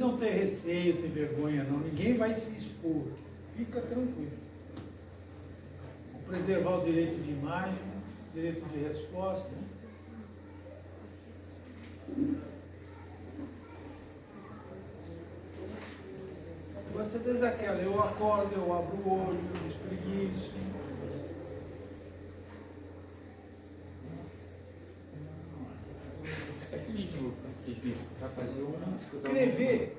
não ter receio, ter vergonha, não. Ninguém vai se expor. Fica tranquilo. Vou preservar o direito de imagem, direito de resposta. Pode ser desde aquela, eu acordo, eu abro o olho, eu espreguiço. Para fazer uma... Escrever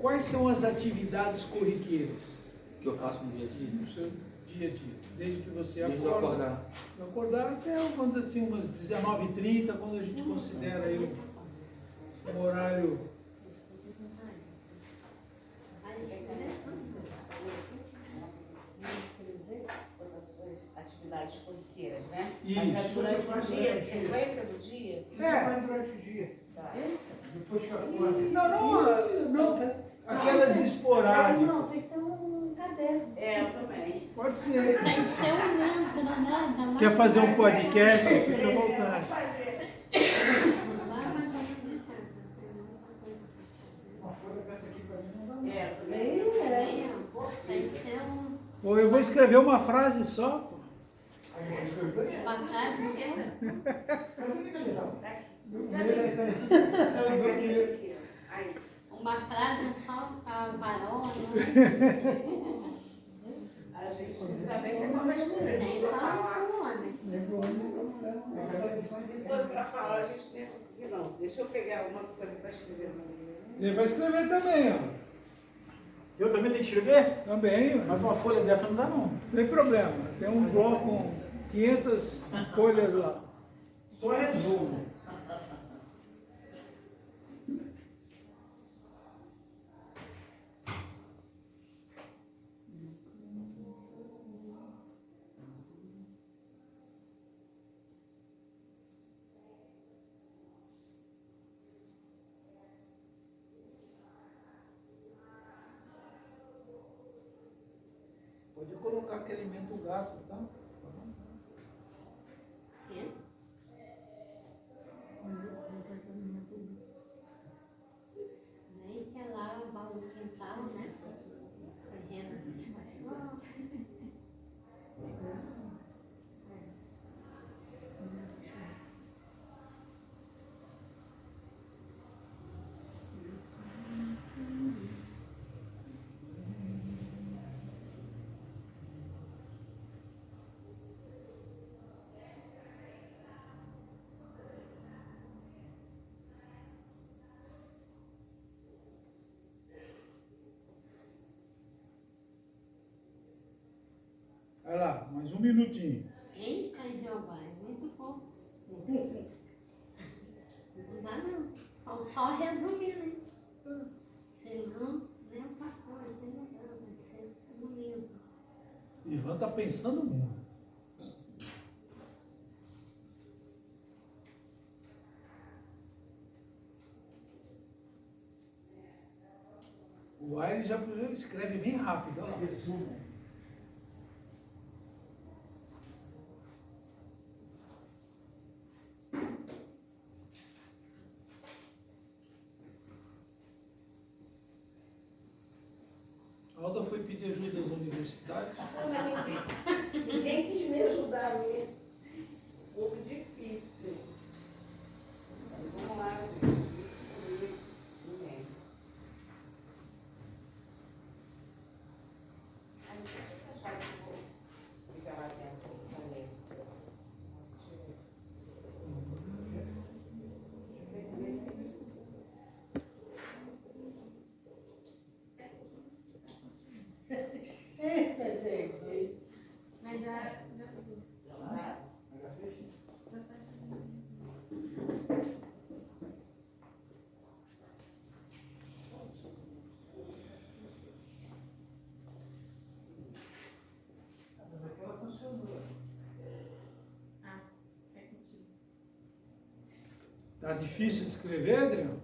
quais são as atividades corriqueiras que eu faço no dia a dia? no seu dia a dia, desde que você Desde eu acorda. acordar. Acordar até, vamos dizer assim, umas 19h30, quando a gente considera aí o horário. Atividades corriqueiras, né? Isso. Mas é durante o dia, sequência do dia? É, durante o dia. Tá. Depois que acorda. não, aquelas esporádicas. Não, tem que ser um caderno. É, eu também. Pode ser. Tem que ser um grande, pelo menos. Quer fazer um podcast? Fica à vontade. Uma folha dessa aqui pra mim não dá. É, Tem que ser Ou eu vou escrever uma frase só. Pô. uma frase. Uma frase só para varona. a gente ainda bem que é só para escrever. Se Nem for para falar, o homem. se fosse para falar, a gente não ia conseguir, não. Deixa eu pegar alguma coisa para escrever. Ele vai escrever também, ó. Eu também tenho que escrever? Também, ó. Mas uma folha dessa não dá não. Não tem problema. Tem um bloco com 500 folhas lá. Só resumo. Pode colocar que alimenta o gasto, tá? Nem que é lá o quintal, né? Vai lá, mais um minutinho. Eita, Jeová, é muito bom. Não dá não. Só resumir, né? Senão, nem o pastor, não dá, vai ser bonito. Ivan tá pensando muito. O Aire já escreve bem rápido, olha lá. Resumo. A Alda foi pedir ajuda às universidades. Ninguém quis me ajudar mesmo. Um pouco difícil. Vamos lá, gente. Ninguém. Deixa eu achar que eu vou ficar lá dentro também. Eita, gente. Mas já Mas aquela funcionou. Tá difícil de escrever, Adriano?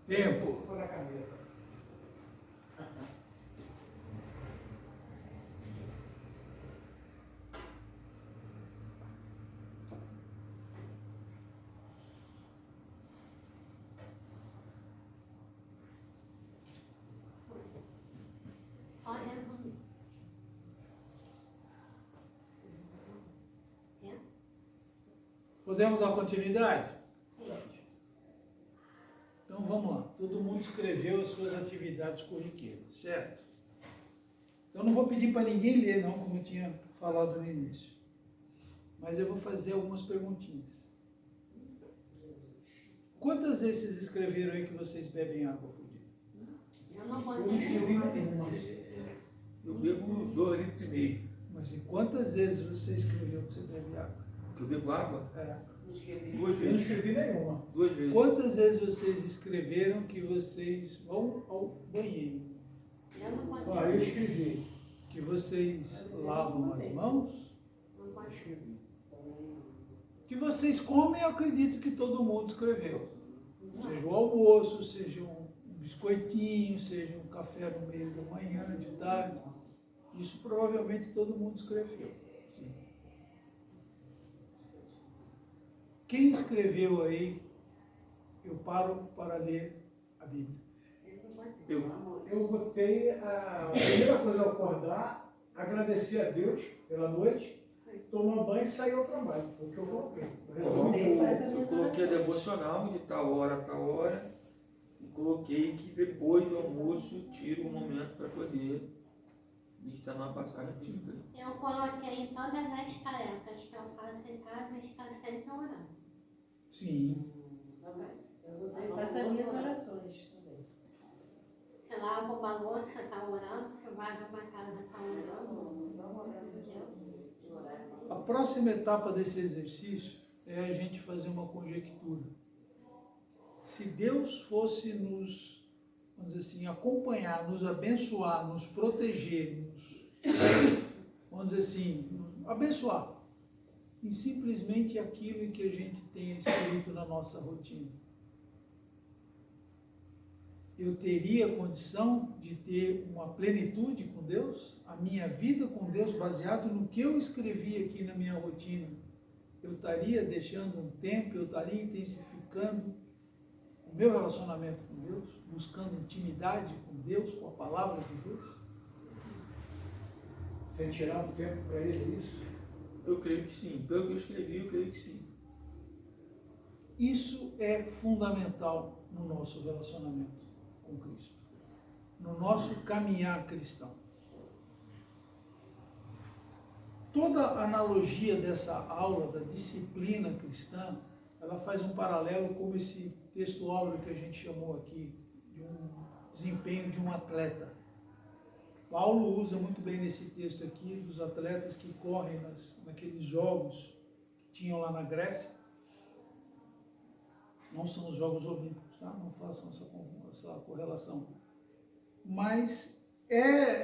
Tempo. Por a caneta. Podemos dar continuidade? Então vamos lá. Todo mundo escreveu as suas atividades corriqueiras, certo? Então não vou pedir para ninguém ler, não, como eu tinha falado no início. Mas eu vou fazer algumas perguntinhas. Quantas vezes vocês escreveram aí que vocês bebem água por dia? Eu não vou Eu escrevi entender. uma. Eu bebo 2,5 litros. Mas e quantas vezes você escreveu que você bebe água? Eu bebo água É. Não escrevi. 2 Eu não vezes. escrevi nenhuma. 2 vezes. Quantas vezes vocês escreveram que vocês vão ao banheiro? Eu não vou Ah, eu entender. escrevi. Que vocês lavam as mãos? Não vou entender. Que vocês comem, eu acredito que todo mundo escreveu. Seja o almoço, seja um biscoitinho, seja um café no meio da manhã, de tarde. Isso provavelmente todo mundo escreveu. Sim. Quem escreveu aí, eu paro para ler a Bíblia? Eu botei a primeira coisa ao acordar, agradecer a Deus pela noite, tomar banho e sair ao trabalho. Foi o que eu coloquei. Eu coloquei a devocional de tal hora a tal hora. E coloquei que depois do almoço tiro um momento para poder estar numa passagem bíblica. Eu coloquei em todas as tarefas que eu faço em casa, está sempre orando. Sim. Eu faço as minhas orações também. Você lava uma louça, está orando. Você vai arrumar a casa, está orando. A próxima etapa desse exercício é a gente fazer uma conjectura. Se Deus fosse nos, vamos dizer assim, acompanhar, nos abençoar, nos proteger, vamos dizer assim, abençoar, em simplesmente aquilo em que a gente tem escrito na nossa rotina, eu teria condição de ter uma plenitude com Deus? A minha vida com Deus, baseado no que eu escrevi aqui na minha rotina, eu estaria deixando um tempo, eu estaria intensificando o meu relacionamento com Deus, buscando intimidade com Deus, com a palavra de Deus? Sem tirar um tempo para ele, é isso? Eu creio que sim. Pelo que eu escrevi, eu creio que sim. Isso é fundamental no nosso relacionamento com Cristo, no nosso caminhar cristão. Toda a analogia dessa aula, da disciplina cristã, ela faz um paralelo com esse texto áureo que a gente chamou aqui, de um desempenho de um atleta. Paulo usa muito bem nesse texto aqui, dos atletas que correm naqueles jogos que tinham lá na Grécia. Não são os Jogos Olímpicos, tá? Não façam essa correlação. Mas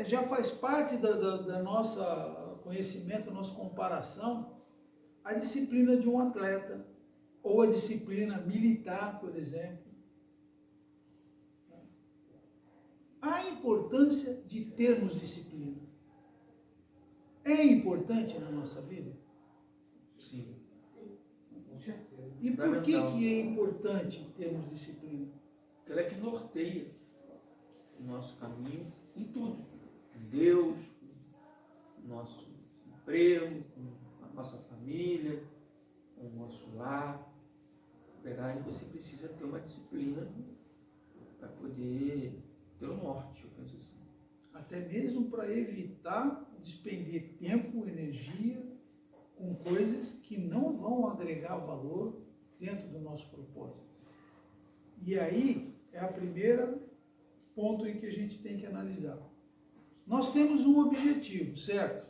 já faz parte da nossa conhecimento, nossa comparação, a disciplina de um atleta, ou a disciplina militar, por exemplo. A importância de termos disciplina. É importante na nossa vida? Sim. Com certeza. E por que é importante termos disciplina? Porque ela é que norteia o nosso caminho em tudo. Em Deus, no nosso emprego, com a nossa família, com o nosso lar. Na verdade, você precisa ter uma disciplina para poder ter o norte, eu penso assim. Até mesmo para evitar despender tempo, energia com coisas que não vão agregar valor dentro do nosso propósito. E aí é a primeira ponto em que a gente tem que analisar. Nós temos um objetivo, certo?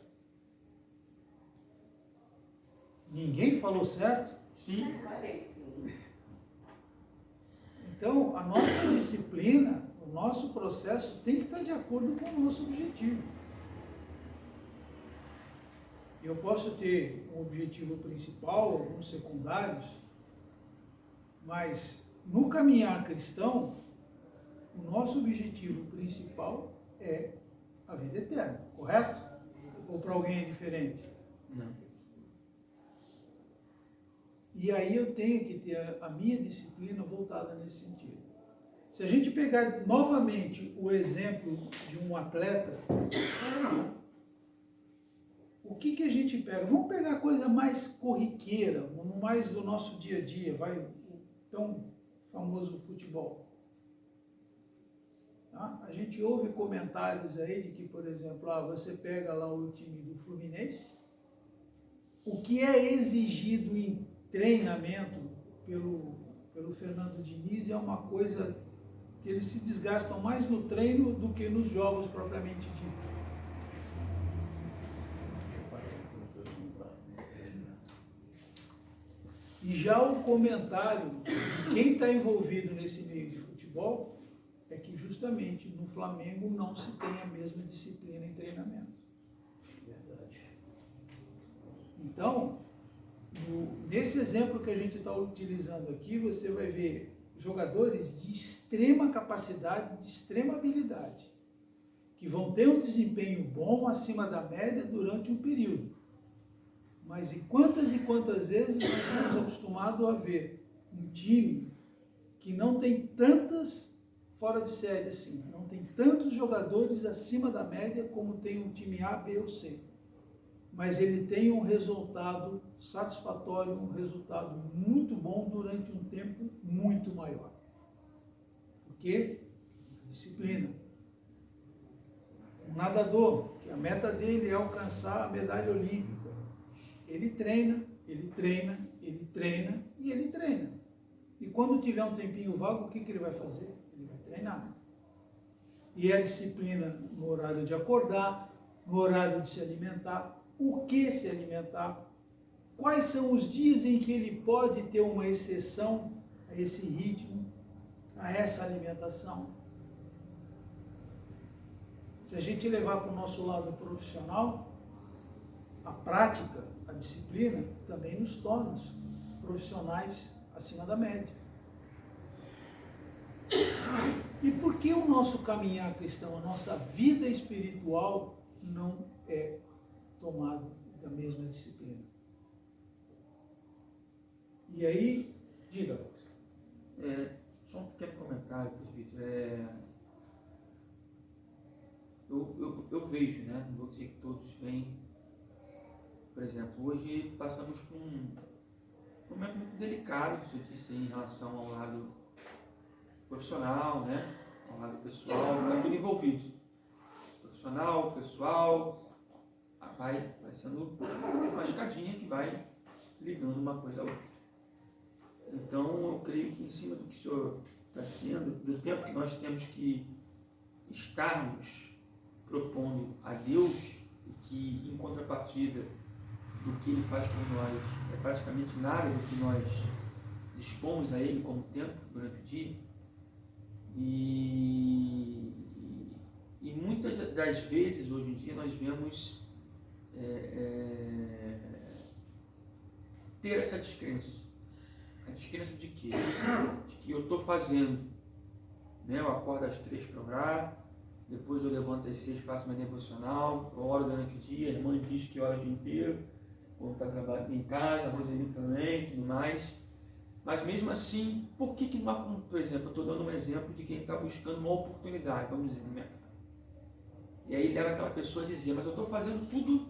Ninguém falou certo? Sim. Falei, sim. Então, a nossa disciplina, o nosso processo tem que estar de acordo com o nosso objetivo. Eu posso ter um objetivo principal, alguns secundários, mas no caminhar cristão, o nosso objetivo principal é a vida eterna, correto? Ou para alguém é diferente? Não. E aí eu tenho que ter a minha disciplina voltada nesse sentido. Se a gente pegar novamente o exemplo de um atleta, o que a gente pega? Vamos pegar a coisa mais corriqueira, mais do nosso dia a dia, vai, o tão famoso futebol. Tá? A gente ouve comentários aí de que, por exemplo, você pega lá o time do Fluminense, o que é exigido em treinamento pelo Fernando Diniz é uma coisa que eles se desgastam mais no treino do que nos jogos propriamente ditos. E já o comentário de quem está envolvido nesse meio de futebol é que justamente no Flamengo não se tem a mesma disciplina em treinamento. Verdade. Então, nesse exemplo que a gente está utilizando aqui, você vai ver jogadores de extrema capacidade, de extrema habilidade, que vão ter um desempenho bom acima da média durante um período. Mas e quantas vezes nós estamos acostumados a ver um time que não tem tantas fora de série assim, não tem tantos jogadores acima da média como tem um time A, B ou C. Mas ele tem um resultado satisfatório, um resultado muito bom durante um tempo muito maior. Por quê? Disciplina. Um nadador, que a meta dele é alcançar a medalha olímpica. Ele treina, ele treina, ele treina e ele treina. E quando tiver um tempinho vago, o que ele vai fazer? Ele vai treinar. E é a disciplina no horário de acordar, no horário de se alimentar, o que se alimentar, quais são os dias em que ele pode ter uma exceção a esse ritmo, a essa alimentação. Se a gente levar para o nosso lado profissional, a prática, a disciplina, também nos torna profissionais acima da média. E por que o nosso caminhar cristão, a nossa vida espiritual não é tomado da mesma disciplina? E aí, diga, Lucas. Só um pequeno comentário, presbítero. Eu vejo, né? Não vou dizer que todos veem. Por exemplo, hoje passamos por um momento muito delicado, isso eu disse, em relação ao lado profissional, né? Ao lado pessoal, está tudo envolvido. Profissional, pessoal, vai sendo uma escadinha que vai ligando uma coisa a outra. Então, eu creio que em cima do que o senhor está dizendo, do tempo que nós temos que estarmos propondo a Deus, e que, em contrapartida do que Ele faz por nós, é praticamente nada do que nós dispomos a Ele como tempo durante o dia. E muitas das vezes, hoje em dia, nós vemos ter essa descrença. A descrença de quê? De que eu estou fazendo, né? Eu acordo às 3 para orar, depois eu levanto às 6, faço minha devocional, eu oro durante o dia, a irmã diz que ora o dia inteiro, ou está trabalhando em casa, a Roseli também, tudo mais. Mas mesmo assim, por que não acontece? Por exemplo, eu estou dando um exemplo de quem está buscando uma oportunidade, vamos dizer, no mercado. E aí leva aquela pessoa a dizer, mas eu estou fazendo tudo,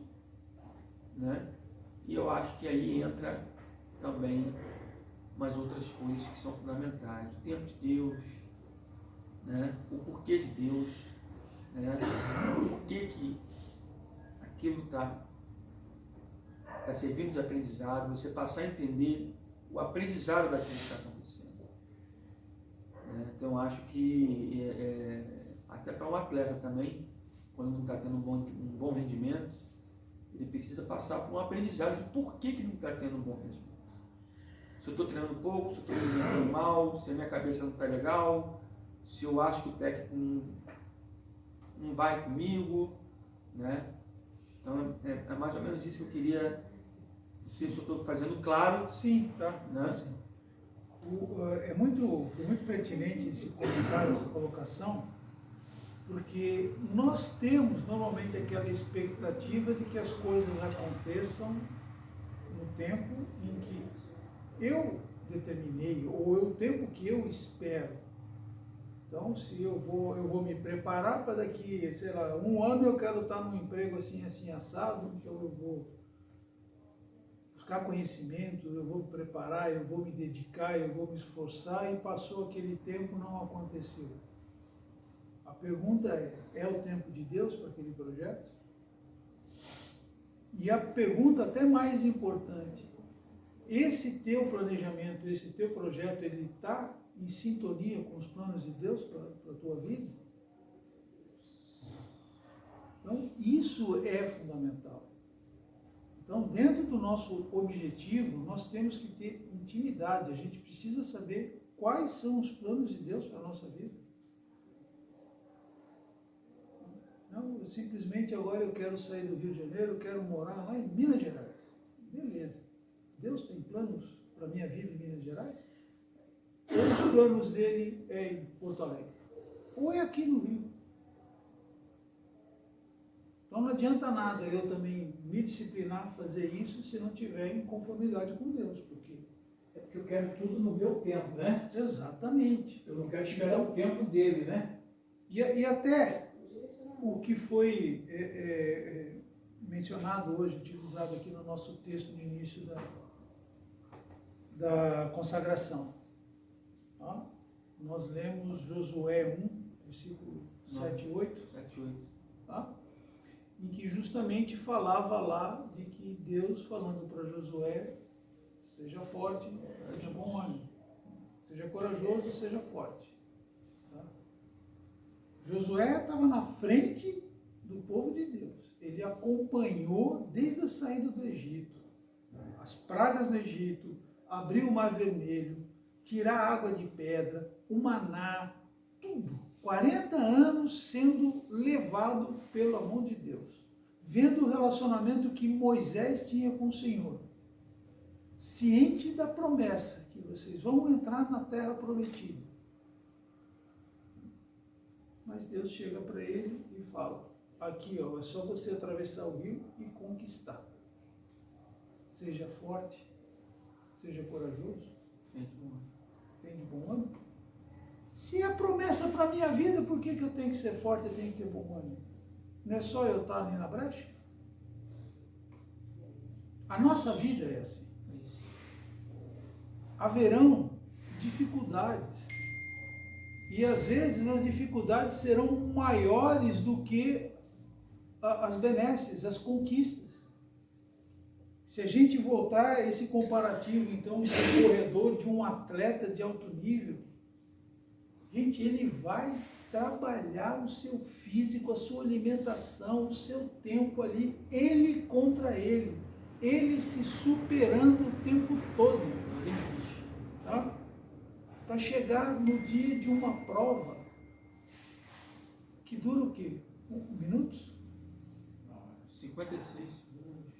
né? E eu acho que aí entra também umas outras coisas que são fundamentais. O tempo de Deus, né? O porquê de Deus, né? O porquê que aquilo está servindo de aprendizado, você passar a entender o aprendizado daquilo que está acontecendo. Então, eu acho que até para um atleta também, quando não está tendo um bom rendimento, ele precisa passar por um aprendizado de por que não está tendo um bom rendimento. Se eu estou treinando pouco, se eu estou treinando mal, se a minha cabeça não está legal, se eu acho que o técnico não vai comigo, né? Então, é mais ou menos isso que eu queria, se eu estou fazendo claro. Sim, tá. Né? Sim. Foi muito pertinente esse comentário, essa colocação, porque nós temos normalmente aquela expectativa de que as coisas aconteçam no tempo em que eu determinei, ou o tempo que eu espero. Então, se eu vou me preparar para daqui, sei lá, 1 ano eu quero estar num emprego assim, assim, assado, então eu vou buscar conhecimento, eu vou me preparar, eu vou me dedicar, eu vou me esforçar, e passou aquele tempo, não aconteceu. A pergunta é o tempo de Deus para aquele projeto? E a pergunta até mais importante, esse teu planejamento, esse teu projeto, ele está em sintonia com os planos de Deus para a tua vida? Então, isso é fundamental. Então, dentro do nosso objetivo, nós temos que ter intimidade. A gente precisa saber quais são os planos de Deus para a nossa vida. Não, simplesmente agora eu quero sair do Rio de Janeiro, eu quero morar lá em Minas Gerais. Beleza. Deus tem planos para a minha vida em Minas Gerais? Ou os planos dele é em Porto Alegre? Ou é aqui no Rio? Então não adianta nada eu também me disciplinar a fazer isso se não tiver em conformidade com Deus, porque É porque eu quero tudo no meu tempo, né? exatamente. Eu não quero esperar o tempo dele, né? E até o que foi mencionado hoje, utilizado aqui no nosso texto no início da consagração. Tá? Nós lemos Josué 1, versículo 7 e 8. 7, 8. Tá? Em que justamente falava lá de que Deus, falando para Josué, seja forte, tenha bom ânimo, seja corajoso, seja forte. Tá? Josué estava na frente do povo de Deus, ele acompanhou desde a saída do Egito, as pragas no Egito, abriu o Mar Vermelho, tirar a água de pedra, o maná, tudo. 40 anos sendo levado pela mão de Deus, vendo o relacionamento que Moisés tinha com o Senhor, ciente da promessa que vocês vão entrar na terra prometida. Mas Deus chega para ele e fala, aqui ó, é só você atravessar o rio e conquistar. Seja forte, seja corajoso, tem de bom ânimo. Se é promessa para a minha vida, por que eu tenho que ser forte e tenho que ter bom ânimo? Não é só eu estar ali na brecha? A nossa vida é assim. Haverão dificuldades. E às vezes as dificuldades serão maiores do que as benesses, as conquistas. Se a gente voltar a esse comparativo, então, de um corredor, de um atleta de alto nível, gente, ele vai trabalhar o seu físico, a sua alimentação, o seu tempo ali, ele contra ele se superando o tempo todo, tá? Para chegar no dia de uma prova, que dura o quê? Minutos? 56 segundos.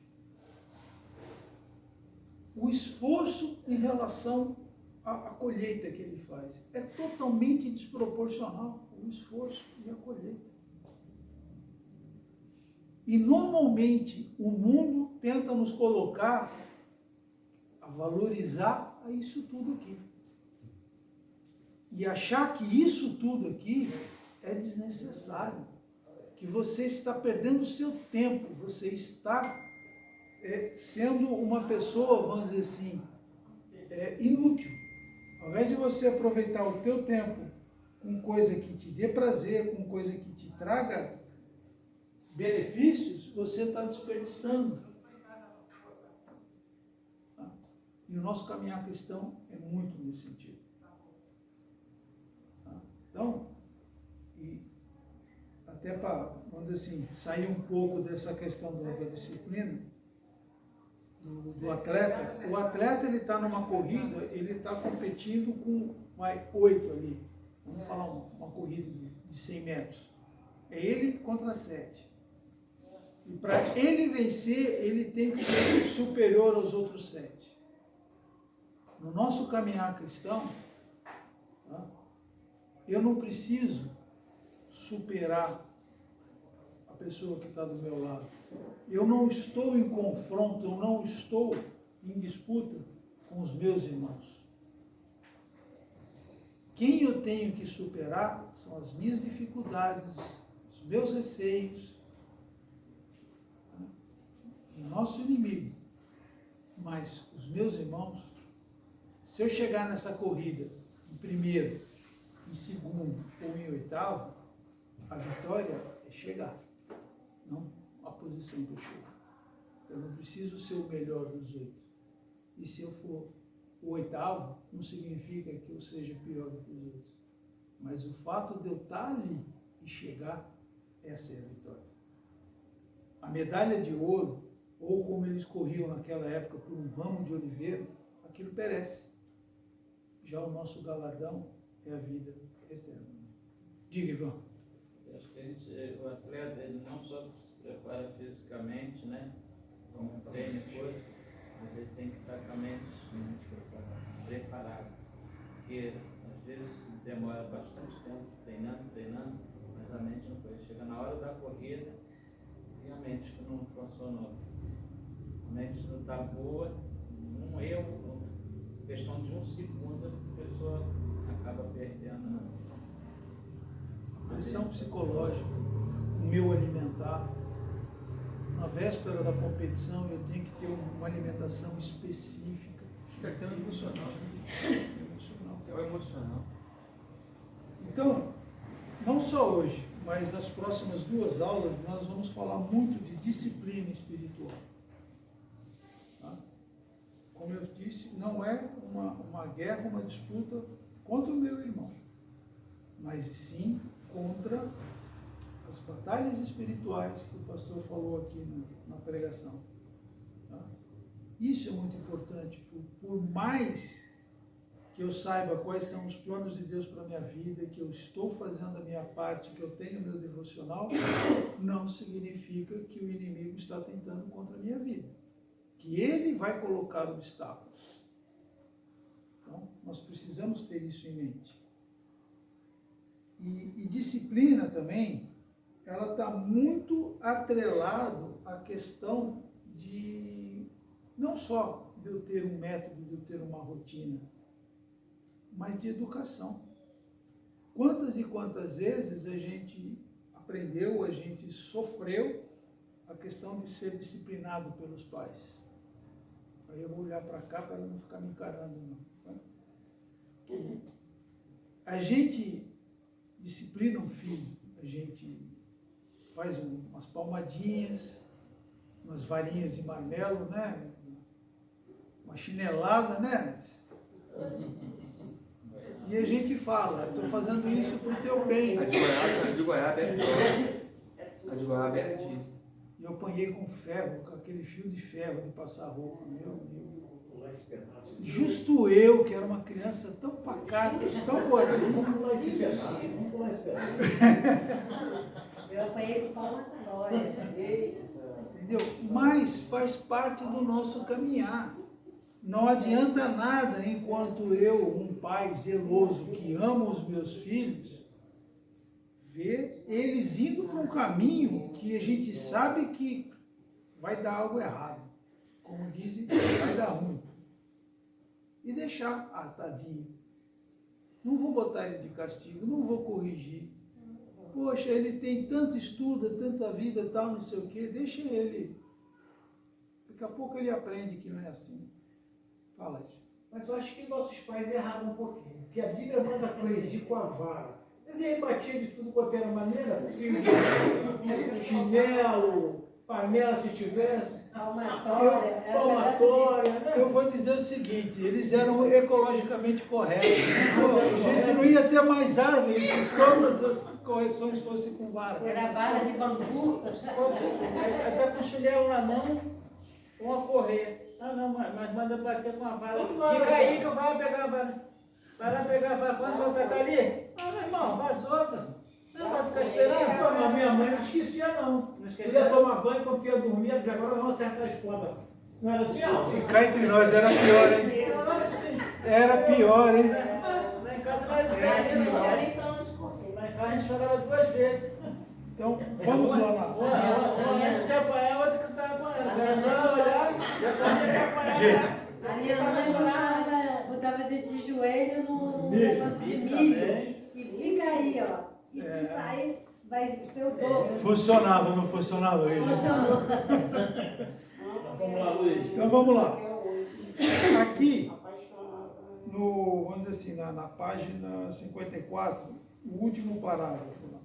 O esforço em relação a colheita que ele faz. É totalmente desproporcional o esforço e a colheita. E normalmente o mundo tenta nos colocar a valorizar isso tudo aqui. E achar que isso tudo aqui é desnecessário. Que você está perdendo o seu tempo, você está sendo uma pessoa, vamos dizer assim, inútil. Ao invés de você aproveitar o teu tempo com coisa que te dê prazer, com coisa que te traga benefícios, você está desperdiçando. Tá? E o nosso caminhar cristão é muito nesse sentido. Tá? Então, e até para, vamos dizer assim, sair um pouco dessa questão da disciplina, do atleta, o atleta ele está numa corrida, ele está competindo com 8 ali, vamos falar uma corrida de 100 metros, é ele contra 7, e para ele vencer, ele tem que ser superior aos outros 7. No nosso caminhar cristão, tá, eu não preciso superar a pessoa que está do meu lado. Eu não estou em confronto, eu não estou em disputa com os meus irmãos. Quem eu tenho que superar são as minhas dificuldades, os meus receios, o nosso inimigo. Mas os meus irmãos, se eu chegar nessa corrida em primeiro, em segundo ou em oitavo, a vitória é chegar, não a posição que eu chego. Eu não preciso ser o melhor dos 8. E se eu for o oitavo, não significa que eu seja pior do que os outros. Mas o fato de eu estar ali e chegar, essa é a vitória. A medalha de ouro, ou como eles corriam naquela época por um ramo de oliveira, aquilo perece. Já o nosso galardão é a vida eterna. Diga, Ivan. Acho que o atleta ele não só se prepara fisicamente, né, como treino e coisa, mas ele tem que estar com a mente preparado. Porque às vezes demora bastante tempo treinando, mas a mente não foi. Chega na hora da corrida e a mente que não funcionou. A mente não está boa, um erro, questão de um segundo, a pessoa acaba perdendo a Pressão psicológica, o meu alimentar. Na véspera da competição, eu tenho que ter uma alimentação específica. Acho que até o emocional. Emocional. É o emocional. Então, não só hoje, mas nas próximas 2 aulas, nós vamos falar muito de disciplina espiritual. Tá? Como eu disse, não é uma guerra, uma disputa contra o meu irmão, mas sim contra as batalhas espirituais que o pastor falou aqui na pregação. Tá? Isso é muito importante, por mais que eu saiba quais são os planos de Deus para a minha vida, que eu estou fazendo a minha parte, que eu tenho meu devocional, não significa que o inimigo está tentando contra a minha vida. Que ele vai colocar obstáculos. Então, nós precisamos ter isso em mente. E disciplina também, ela está muito atrelado à questão de, não só de eu ter um método, de eu ter uma rotina, mas de educação. Quantas e quantas vezes a gente aprendeu, a gente sofreu a questão de ser disciplinado pelos pais. Aí eu vou olhar para cá para não ficar me encarando, não. A gente disciplina um filho, a gente faz umas palmadinhas, umas varinhas de marmelo, né? Uma chinelada, né? E a gente fala, estou fazendo isso para o teu bem. A de goiaba é ardida. A de goiaba é ardida. E eu apanhei com ferro, com aquele fio de ferro de passar roupa, meu Deus. Justo eu, que era uma criança tão pacata, tão boazinha. Vamos pular esse pedaço. Eu apanhei com palma na glória. Entendeu? Mas faz parte do nosso caminhar. Não adianta nada enquanto eu, um pai zeloso que ama os meus filhos, ver eles indo para um caminho que a gente sabe que vai dar algo errado. Como dizem, vai dar ruim. E deixar, tadinho. Não vou botar ele de castigo, não vou corrigir. Poxa, ele tem tanto estudo, tanta vida, tal, não sei o quê, deixa ele. Daqui a pouco ele aprende que não é assim. Fala isso. Mas eu acho que nossos pais erraram um pouquinho, porque a Bíblia manda corrigir com a vara. Mas ele batia de tudo quanto era maneira, fio de chinelo, panela se tivesse, Palmatória. palmatória, né? Eu vou dizer o seguinte, eles eram ecologicamente corretos. Pô, a gente não ia ter mais árvores se todas as correções fossem com vara. Era vara de bambu. Até com o chinelo na mão, uma correr. Não, mas manda bater com a vara. Fica aí que eu vou pegar a vara. Vai lá pegar a vara. Quando vai pegar ali? Meu irmão, vazou, velho. Não vai ficar esperando. Pô, mas minha mãe não esquecia, não. Não Tu esqueceu? ia tomar banho quando tu ia dormir, ela dizia, agora vamos acertar as contas. Não era assim, ó? E cá entre nós era pior, hein? Não era assim. Era pior, hein? Lá em casa nós Eu não tinha nem pra onde correr. Lá em casa a gente chorava 2 vezes. Então, vamos lá. Uma antes de apanhar, outra que estava apanhando. Era só olhar, já sabia que ia apanhar. Gente, A minha mãe botava botava a gente de joelho no Milho. negócio de Milho milho. também. E fica aí, ó. E se sair, vai ser o dobro. Funcionava, não funcionava? Funcionou. Vamos lá, Luiz. Então vamos lá. Até hoje. Aqui, Apaixonada. vamos dizer assim, na página 54, o último parágrafo. Lá.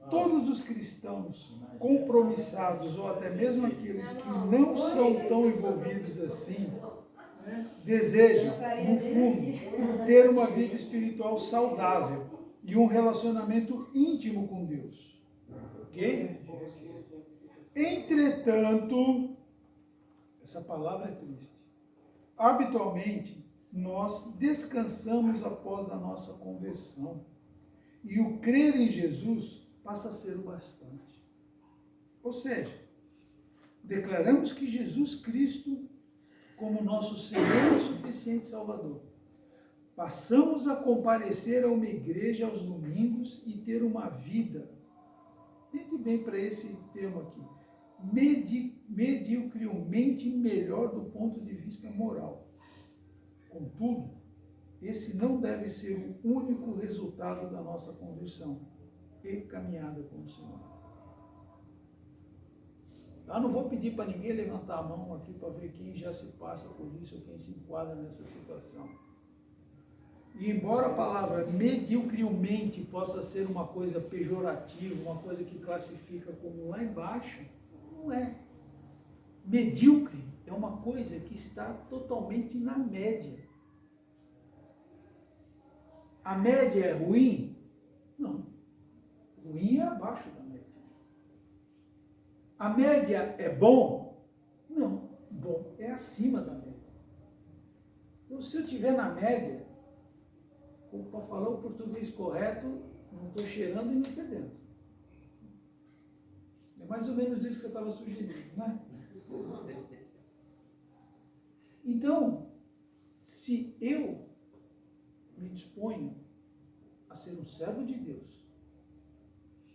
Todos os cristãos compromissados, ou até mesmo aqueles que não são tão envolvidos assim, desejam, no fundo, ter uma vida espiritual saudável e um relacionamento íntimo com Deus. Ok? Entretanto, essa palavra é triste. Habitualmente, nós descansamos após a nossa conversão. E o crer em Jesus passa a ser o bastante. Ou seja, declaramos que Jesus Cristo como nosso Senhor e suficiente Salvador. Passamos a comparecer a uma igreja aos domingos e ter uma vida, tente bem para esse termo aqui, mediocremente melhor do ponto de vista moral. Contudo, esse não deve ser o único resultado da nossa conversão e caminhada com o Senhor. Eu não vou pedir para ninguém levantar a mão aqui para ver quem já se passa por isso ou quem se enquadra nessa situação. E embora a palavra mediocremente possa ser uma coisa pejorativa, uma coisa que classifica como lá embaixo, não é. Medíocre é uma coisa que está totalmente na média. A média é ruim? Não. Ruim é abaixo da média. A média é bom? Não. Bom é acima da média. Então, se eu estiver na média, para falar o português correto, não estou cheirando e nem fedendo. É mais ou menos isso que você estava sugerindo, né? Então, se eu me disponho a ser um servo de Deus,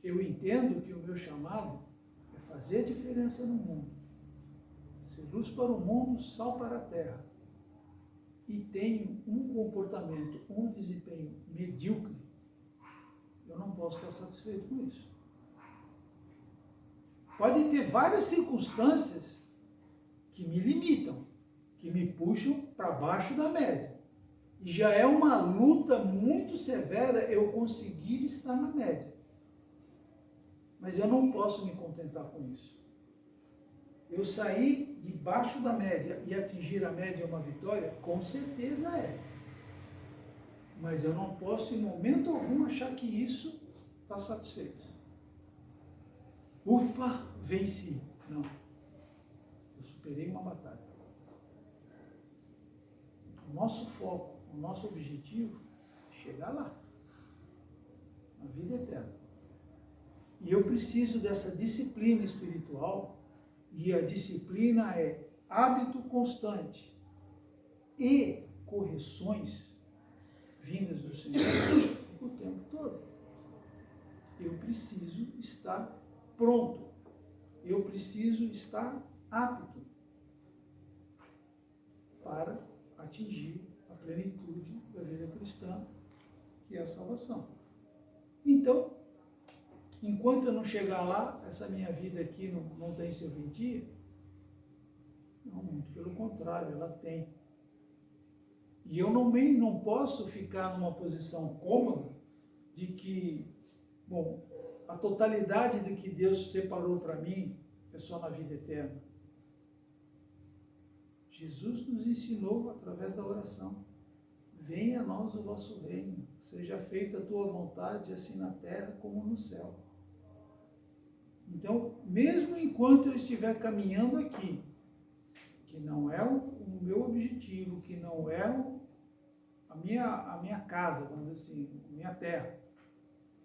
eu entendo que o meu chamado é fazer diferença no mundo, ser luz para o mundo, sal para a terra, e tenho um comportamento, um desempenho medíocre, eu não posso estar satisfeito com isso. Podem ter várias circunstâncias que me limitam, que me puxam para baixo da média. E já é uma luta muito severa eu conseguir estar na média. Mas eu não posso me contentar com isso. Eu sair debaixo da média e atingir a média é uma vitória? Com certeza é. Mas eu não posso, em momento algum, achar que isso está satisfeito. Ufa, venci. Não. Eu superei uma batalha. O nosso foco, o nosso objetivo é chegar lá. Na vida eterna. E eu preciso dessa disciplina espiritual. E a disciplina é hábito constante e correções vindas do Senhor o tempo todo. Eu preciso estar pronto. Eu preciso estar apto para atingir a plenitude da vida cristã, que é a salvação. Então, enquanto eu não chegar lá, essa minha vida aqui não tem serventia? Não, muito pelo contrário, ela tem. E eu não posso ficar numa posição cômoda de que, bom, a totalidade do que Deus separou para mim é só na vida eterna. Jesus nos ensinou através da oração. Venha a nós o vosso reino, seja feita a tua vontade, assim na terra como no céu. Então, mesmo enquanto eu estiver caminhando aqui, que não é o meu objetivo, que não é a minha casa, vamos dizer assim, a minha terra,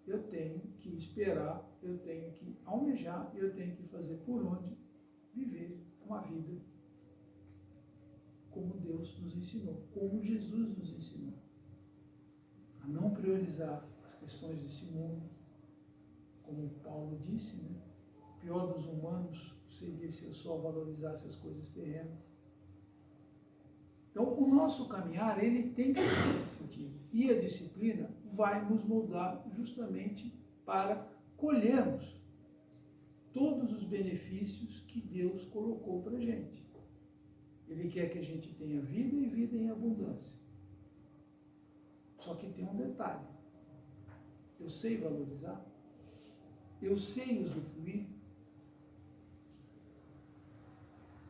eu tenho que esperar, eu tenho que almejar, eu tenho que fazer por onde viver uma vida como Deus nos ensinou, como Jesus nos ensinou. A não priorizar as questões desse mundo, como Paulo disse, né? O pior dos humanos seria se eu só valorizasse as coisas terrenas. Então, o nosso caminhar, ele tem que ser nesse sentido. E a disciplina vai nos moldar justamente para colhermos todos os benefícios que Deus colocou para a gente. Ele quer que a gente tenha vida e vida em abundância. Só que tem um detalhe. Eu sei valorizar. Eu sei usufruir.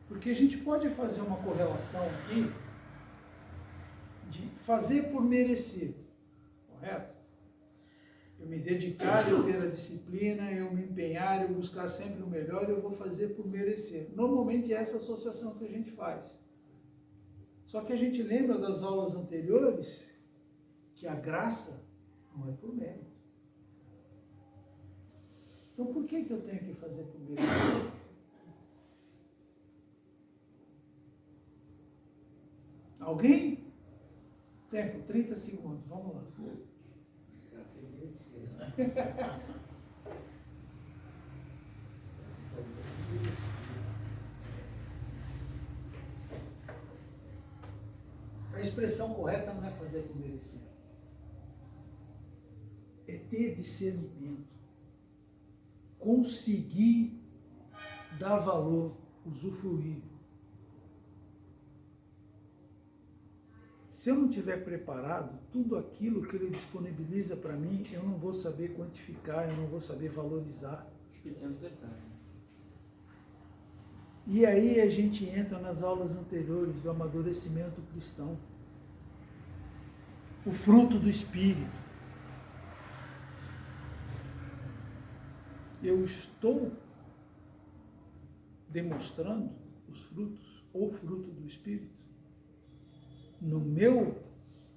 Porque a gente pode fazer uma correlação aqui de fazer por merecer, correto? Eu me dedicar, eu ter a disciplina, eu me empenhar, eu buscar sempre o melhor, eu vou fazer por merecer. Normalmente é essa associação que a gente faz. Só que a gente lembra das aulas anteriores que a graça não é por mérito. Então por que eu tenho que fazer por merecer? Alguém? Tempo, 30 segundos, vamos lá. A expressão correta não é fazer por merecer. É ter discernimento. Conseguir dar valor, usufruir. Se eu não estiver preparado, tudo aquilo que ele disponibiliza para mim, eu não vou saber quantificar, eu não vou saber valorizar. Os pequenos detalhes. E aí a gente entra nas aulas anteriores do amadurecimento cristão. O fruto do Espírito. Eu estou demonstrando os frutos, ou fruto do Espírito. No meu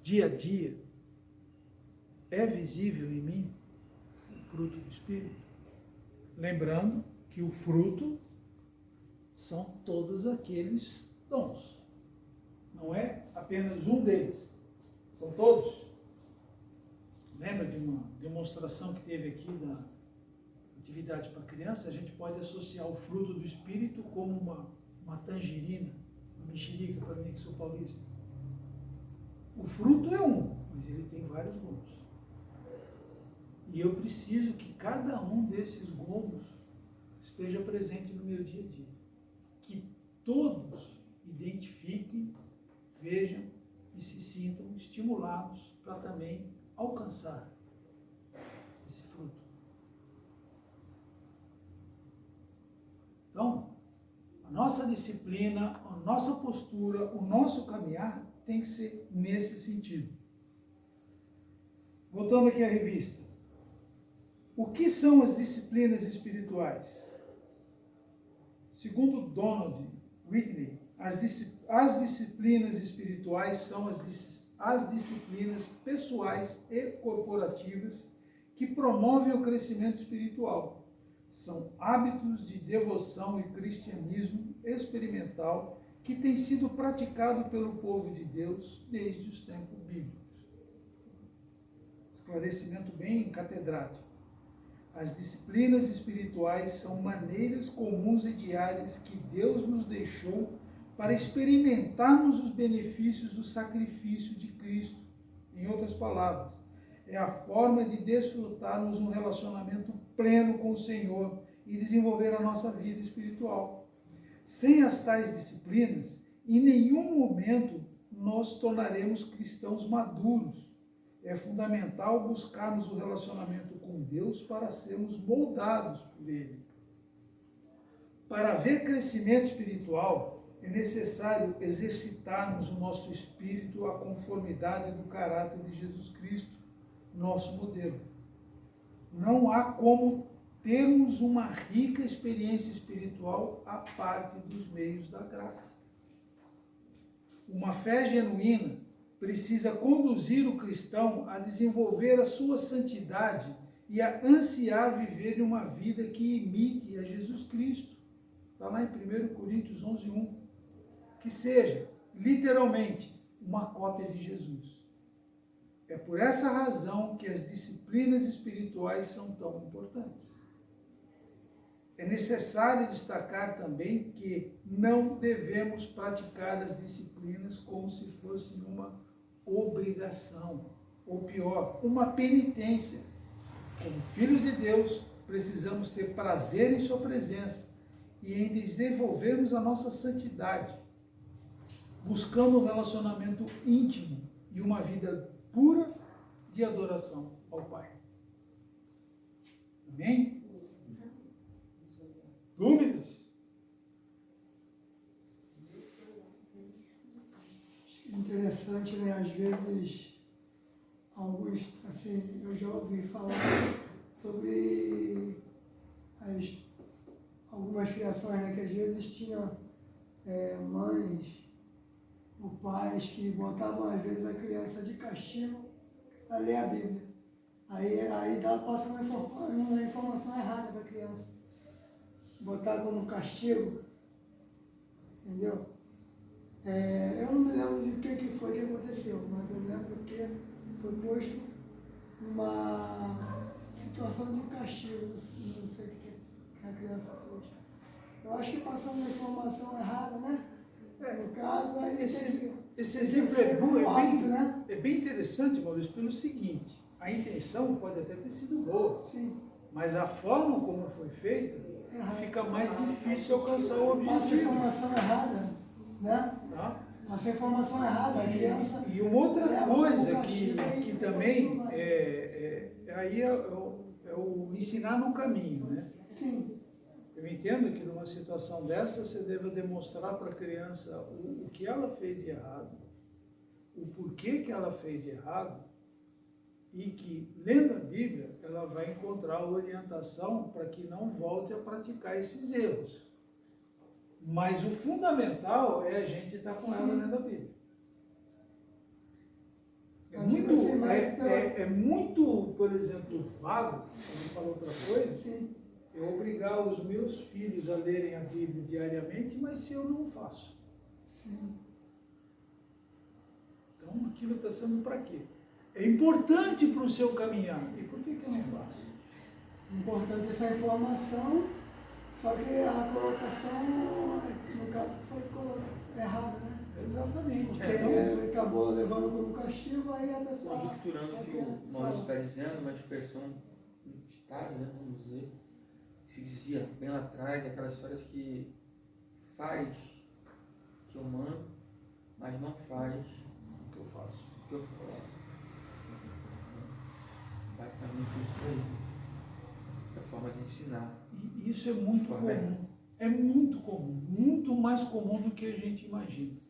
dia a dia, é visível em mim o fruto do Espírito. Lembrando que o fruto são todos aqueles dons. Não é apenas um deles. São todos. Lembra de uma demonstração que teve aqui da atividade para criança? A gente pode associar o fruto do Espírito como uma tangerina, uma mexerica, para mim que sou paulista. O fruto é um, mas ele tem vários gomos. E eu preciso que cada um desses gomos esteja presente no meu dia a dia. Que todos identifiquem, vejam e se sintam estimulados para também alcançar esse fruto. Então, a nossa disciplina, a nossa postura, o nosso caminhar tem que ser nesse sentido. Voltando aqui à revista. O que são as disciplinas espirituais? Segundo Donald Whitney, as disciplinas espirituais são as disciplinas pessoais e corporativas que promovem o crescimento espiritual. São hábitos de devoção e cristianismo experimental que tem sido praticado pelo povo de Deus desde os tempos bíblicos. Esclarecimento bem catedrático. As disciplinas espirituais são maneiras comuns e diárias que Deus nos deixou para experimentarmos os benefícios do sacrifício de Cristo. Em outras palavras, é a forma de desfrutarmos um relacionamento pleno com o Senhor e desenvolver a nossa vida espiritual. Sem as tais disciplinas, em nenhum momento nós tornaremos cristãos maduros. É fundamental buscarmos o relacionamento com Deus para sermos moldados por Ele. Para haver crescimento espiritual, é necessário exercitarmos o nosso espírito à conformidade do caráter de Jesus Cristo, nosso modelo. Não há como termos uma rica experiência espiritual à parte dos meios da graça. Uma fé genuína precisa conduzir o cristão a desenvolver a sua santidade e a ansiar viver uma vida que imite a Jesus Cristo. Está lá em 1 Coríntios 11:1. Que seja, literalmente, uma cópia de Jesus. É por essa razão que as disciplinas espirituais são tão importantes. É necessário destacar também que não devemos praticar as disciplinas como se fosse uma obrigação, ou pior, uma penitência. Como filhos de Deus, precisamos ter prazer em sua presença e em desenvolvermos a nossa santidade, buscando um relacionamento íntimo e uma vida pura de adoração ao Pai. Amém? Dúvidas? Interessante, né? Às vezes, alguns, assim, eu já ouvi falar sobre algumas criações, né? Que às vezes tinham mães ou pais que botavam, às vezes, a criança de castigo para ler a Bíblia. Aí passa uma informação errada para a criança. Botar como castigo, entendeu? Eu não me lembro de que foi que aconteceu, mas eu lembro que foi posto uma situação de castigo, não sei o que a criança fez. Eu acho que passou uma informação errada, né? No caso, aí esse exemplo é bem interessante, Maurício, pelo seguinte: a intenção pode até ter sido boa, sim, mas a forma como foi feita fica mais difícil alcançar o passa objetivo. informação errada, né? Tá? Passa informação errada, a criança. E uma outra leva coisa como castigo, que também é o ensinar no caminho, né? Sim, Eu entendo que numa situação dessa você deve demonstrar para a criança o que ela fez de errado, o porquê que ela fez de errado, e que, lendo a Bíblia, ela vai encontrar orientação para que não volte a praticar esses erros. Mas o fundamental é a gente estar com ela lendo a Bíblia. É muito, por exemplo, vago, quando fala outra coisa, sim, eu obrigar os meus filhos a lerem a Bíblia diariamente, mas se eu não faço. sim. Então, aquilo está sendo para quê? É importante para o seu caminhar. E por que eu não faço? Importante essa informação, só que a colocação, no caso, foi errada, né? Exatamente. Porque acabou levando como castigo, aí a pessoa. Conjecturando o que o Maurício está dizendo, uma expressão militar, né, vamos dizer, que se dizia bem lá atrás, aquela história de que faz o que eu mando, mas não faz O que eu faço? o que eu faço. Basicamente isso aí. Essa forma de ensinar. E isso é muito comum. É muito comum. Muito mais comum do que a gente imagina.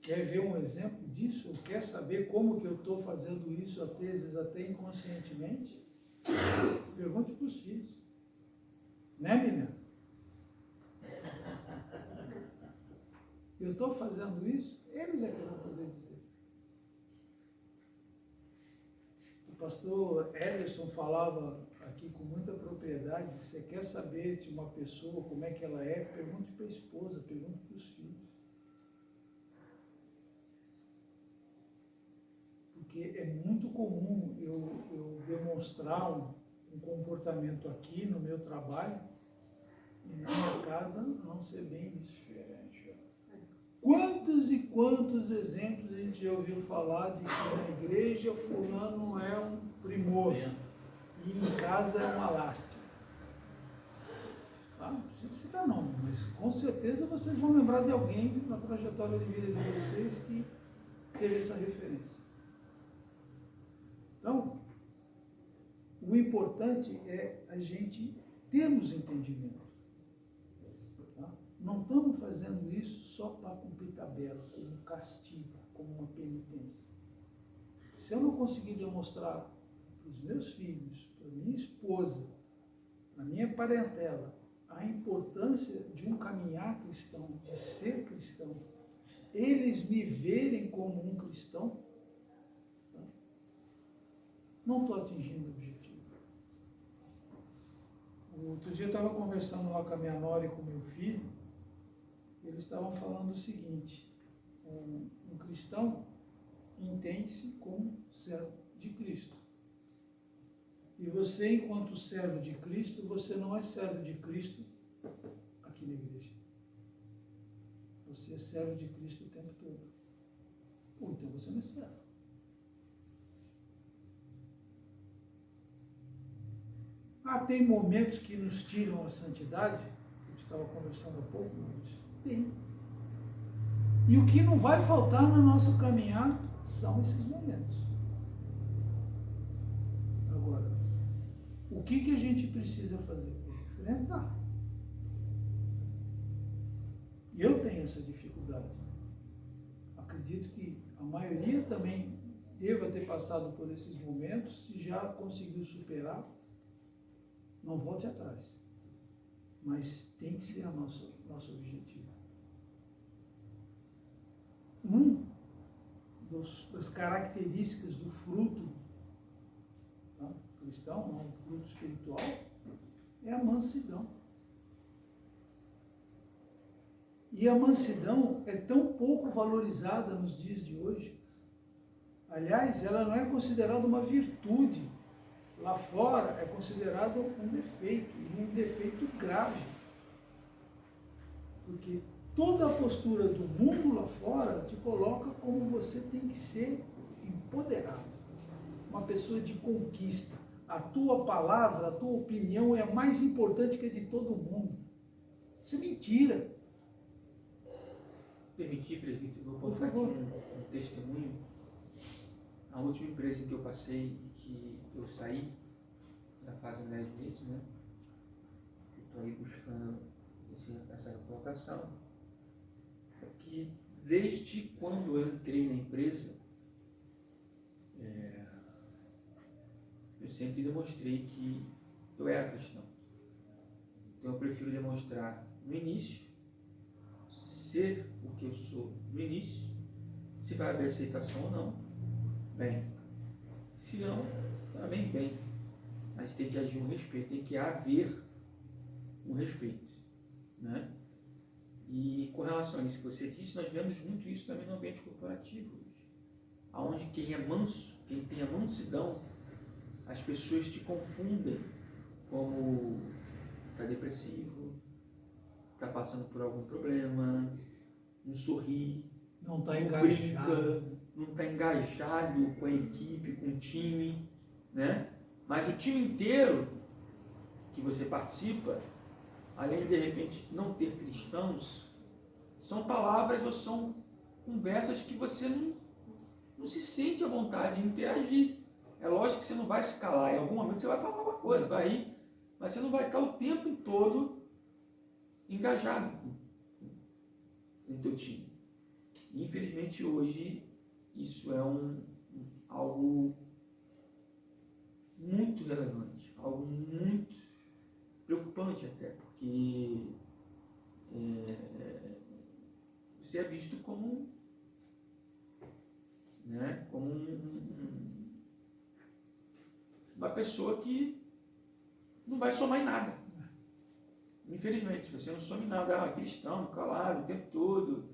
Quer ver um exemplo disso? Quer saber como que eu estou fazendo isso, às vezes até inconscientemente? Pergunte para os filhos. Né, menina? Eu estou fazendo isso? Eles é que vão poder dizer. O pastor Ederson falava aqui com muita propriedade: você quer saber de uma pessoa como é que ela é? Pergunte para a esposa, pergunte para os filhos. Porque é muito comum eu demonstrar um comportamento aqui no meu trabalho e na minha casa não ser bem diferente. Quantos e quantos exemplos a gente já ouviu falar de que na igreja fulano é um primor e em casa é uma lástima? Tá? Não precisa citar nome, mas com certeza vocês vão lembrar de alguém na trajetória de vida de vocês que teve essa referência. Então, o importante é a gente termos entendimento. Tá? Não estamos fazendo isso só para cumprir tabela, como um castigo, como uma penitência. Se eu não conseguir demonstrar para os meus filhos, para minha esposa, para minha parentela, a importância de um caminhar cristão, de ser cristão, eles me verem como um cristão, não estou atingindo o objetivo. Outro dia eu estava conversando lá com a minha nora e com o meu filho, e eles estavam falando o seguinte: um cristão entende-se como servo de Cristo. E você, enquanto servo de Cristo, você não é servo de Cristo aqui na igreja. Você é servo de Cristo o tempo todo. Ou então você não é servo. Tem momentos que nos tiram a santidade. A gente estava conversando há pouco, mas tem. E o que não vai faltar no nosso caminhar são esses momentos. Agora, o que a gente precisa fazer? Enfrentar. E eu tenho essa dificuldade. Acredito que a maioria também deva ter passado por esses momentos. Se já conseguiu superar, não volte atrás. Mas tem que ser nosso objetivo. Das características do fruto cristão, não, fruto espiritual, é a mansidão. E a mansidão é tão pouco valorizada nos dias de hoje. Aliás, ela não é considerada uma virtude. Lá fora é considerado um defeito, e um defeito grave. Porque toda a postura do mundo lá fora te coloca como você tem que ser empoderado. Uma pessoa de conquista. A tua palavra, a tua opinião é a mais importante que a de todo mundo. Isso é mentira. Permitir, presbítero, vou contar aqui um testemunho. A última empresa em que eu passei, que eu saí, já fazem 10 meses, né? Eu estou aí buscando essa colocação. É que desde quando eu entrei na empresa, eu sempre demonstrei que eu era cristão. Então eu prefiro demonstrar no início, ser o que eu sou no início, se vai haver aceitação ou não, bem. Se não, também bem. Mas tem que agir um respeito, tem que haver um respeito, né? E com relação a isso que você disse, nós vemos muito isso também no ambiente corporativo hoje, onde quem é manso, quem tem a mansidão, as pessoas te confundem como está depressivo, está passando por algum problema, não sorri, não está engajado, não está engajado com a equipe, com o time, né? Mas o time inteiro que você participa, além de repente não ter cristãos, são palavras ou são conversas que você não se sente à vontade de interagir. É lógico que você não vai se calar, em algum momento você vai falar uma coisa, vai rir, mas você não vai estar o tempo todo engajado no teu time. E, infelizmente hoje isso é algo muito relevante, algo muito preocupante até, porque você é visto como, né, como uma pessoa que não vai somar em nada. Infelizmente, você não soma em nada. Cristão, calado o tempo todo,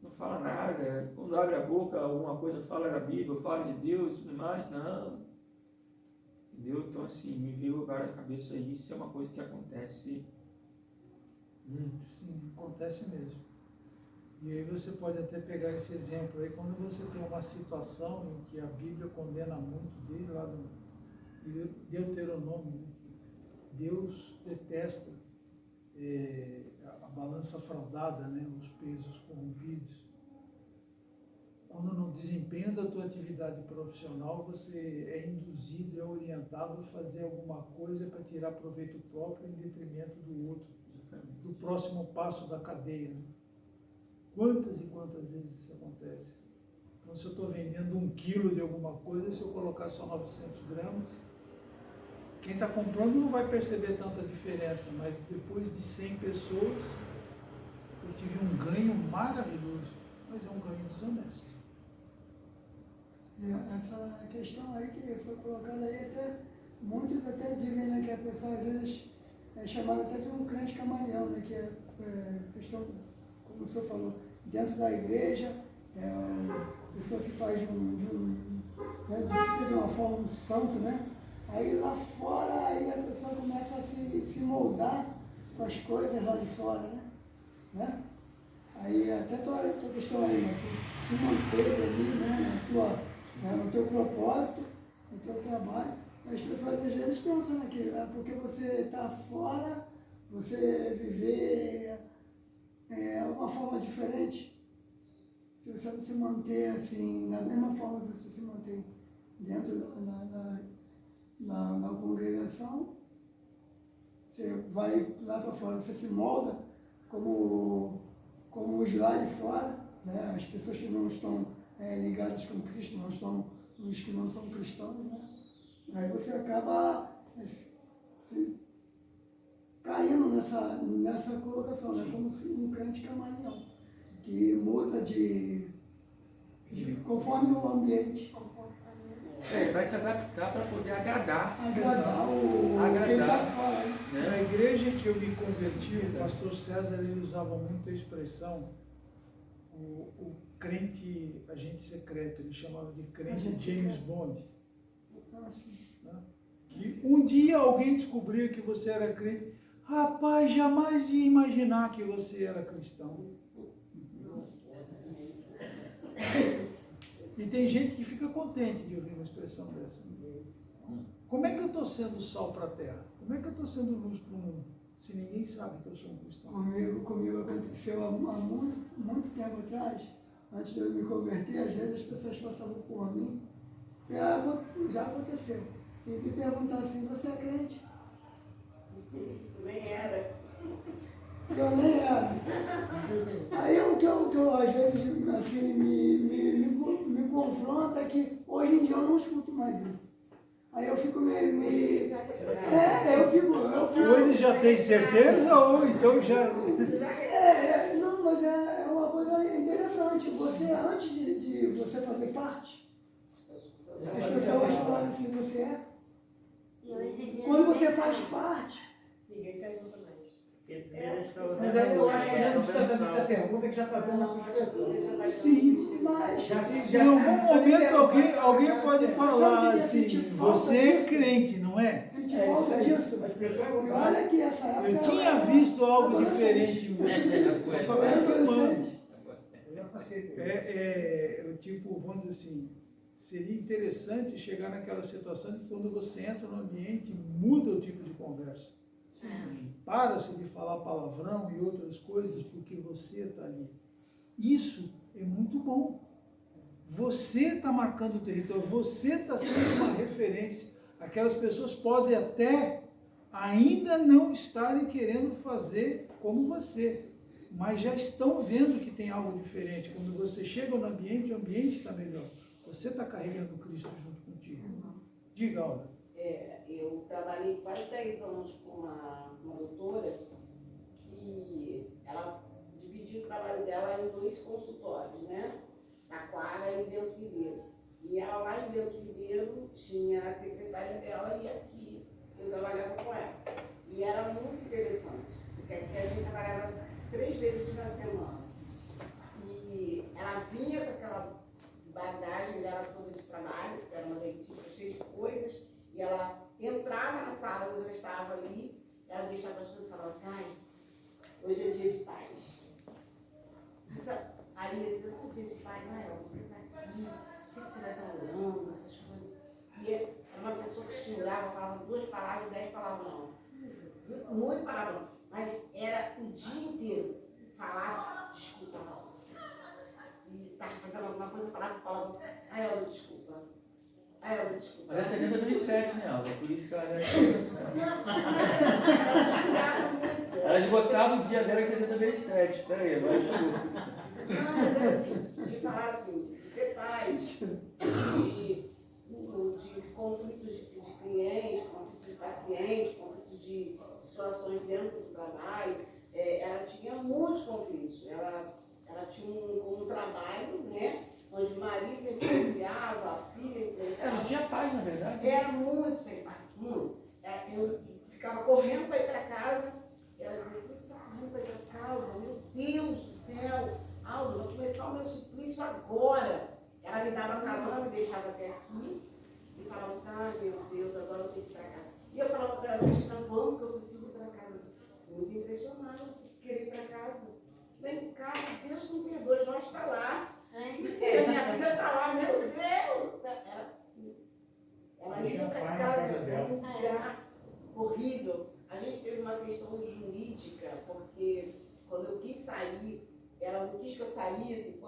não fala nada. Quando abre a boca, alguma coisa fala da Bíblia, fala de Deus, tudo mais, não. Entendeu? Então, assim, me veio agora na cabeça aí, isso é uma coisa que acontece muito. Sim, acontece mesmo. E aí você pode até pegar esse exemplo aí, quando você tem uma situação em que a Bíblia condena muito, desde lá do Deuteronômio, né? Deus detesta a balança fraudada, né? Os pesos corrompidos. Quando no desempenho da tua atividade profissional, você é induzido, é orientado a fazer alguma coisa para tirar proveito próprio em detrimento do outro, do próximo passo da cadeia. Né? Quantas e quantas vezes isso acontece? Então, se eu estou vendendo 1 quilo de alguma coisa, se eu colocar só 900 gramas, quem está comprando não vai perceber tanta diferença, mas depois de 100 pessoas, eu tive um ganho maravilhoso, mas é um ganho desonesto. Essa questão aí que foi colocada aí, até muitos até dizem, né, que a pessoa às vezes é chamada até de um crente camaleão, né, que é questão, como o senhor falou, dentro da igreja, a pessoa se faz de uma forma um santo, né? Aí lá fora, aí a pessoa começa a se moldar com as coisas lá de fora, né? Aí até tua questão aí, né? Tu se manteve ali, né? No teu propósito, no teu trabalho. As pessoas às vezes pensam naquilo, porque você está fora, você viver uma forma diferente. Se você não se manter assim, da mesma forma que você se mantém dentro na congregação, você vai lá para fora, você se molda como os lá de fora, né? As pessoas que não estão ligadas com Cristo, não estão, os que não são cristãos, né? Aí você acaba caindo nessa colocação, né? Como um crente camaleão, que muda conforme o ambiente. Vai se adaptar para poder agradar. Agradar quem está fora. Né? Na igreja que eu me converti, o pastor César ele usava muito a expressão o crente agente secreto, ele chamava de crente James Bond. Né? Que um dia alguém descobria que você era crente, rapaz, jamais ia imaginar que você era cristão. E tem gente que fica contente de ouvir uma expressão dessa. Como é que eu estou sendo sal para a terra? Como é que eu estou sendo luz para o mundo? Se ninguém sabe que eu sou um cristão. Comigo aconteceu há muito tempo atrás, antes de eu me converter, às vezes as pessoas passavam por mim, já aconteceu, e me perguntavam assim, você é crente? Tu nem era. Eu nem era. Aí o que eu às vezes assim, me confronta é que hoje em dia eu não escuto mais isso. Aí eu fico eu fico. Ou ele já tem certeza, ou então já. Não, mas é uma coisa interessante. Você, antes de você fazer parte, as pessoas falam assim, você é. Quando você faz parte. Ninguém pergunta mais. Mas aí eu acho que já não precisa fazer essa pergunta, que já está vendo a tua expressão. Sim, mas Em algum momento alguém pode falar assim, você é crente, não é? Sente falta disso. Olha que essa época. Eu tinha visto algo diferente em você. Tipo, vamos dizer assim, seria interessante chegar naquela situação de quando você entra no ambiente, muda o tipo de conversa. Para-se de falar palavrão e outras coisas porque você está ali. Isso é muito bom. Você está marcando o território, você está sendo uma referência. Aquelas pessoas podem até ainda não estarem querendo fazer como você, mas já estão vendo que tem algo diferente. Quando você chega no ambiente, o ambiente está melhor. Você está carregando Cristo junto contigo. Diga, Alda. Eu trabalhei quase 10 anos com uma doutora e ela dividiu o trabalho dela em 2 consultórios, né? Taquara e Bento Ribeiro. E ela lá em Bento Ribeiro tinha a secretária dela e aqui eu trabalhava com ela. E era muito interessante, porque aqui a gente trabalhava 3 vezes na semana. E ela vinha com aquela bagagem dela toda de trabalho, que era uma dentista cheia de coisas, e ela entrava na sala onde ela estava ali, ela deixava as coisas e falava assim, ai, hoje é dia de paz. Aí ia dizer, oh, dia de paz, você está aqui, sei que você vai estar orando, essas coisas. E era uma pessoa que xingava, falava 2 palavras, 10 palavrão. Muito palavrão. Mas era o dia inteiro. Falava, desculpa, e estava fazendo alguma coisa, falava palavrão. Ai, Alda, desculpa. Ai, Alda, desculpa. Mas é 2007, né, Alda? Por isso que ela já ela esgotava o dia dela em 2007. Espera aí, agora desculpa. Não, mas é assim, de falar assim, de ter paz, de conflitos de cliente, conflitos de paciente, conflitos de situações dentro do trabalho. Ela tinha muitos conflitos. Ela tinha um trabalho, né? Onde o marido influenciava, a filha influenciava. Não tinha paz, na verdade. Era muito sem paz, muito. Eu ficava correndo para ir para casa, e ela dizia assim, você está correndo para ir para casa? Meu Deus do céu! Aldo, vou começar o meu suplício agora. Ela me dava calma, me deixava até aqui, e falava assim, ai meu Deus, agora eu tenho que muito impressionada, você querer ir para casa. Lá em casa, Deus que me perdoe, Jorge está lá. Minha filha está lá, meu Deus! Era assim. Ela ia para casa, era um lugar horrível. A gente teve uma questão jurídica, porque quando eu quis sair, ela não quis que eu saísse,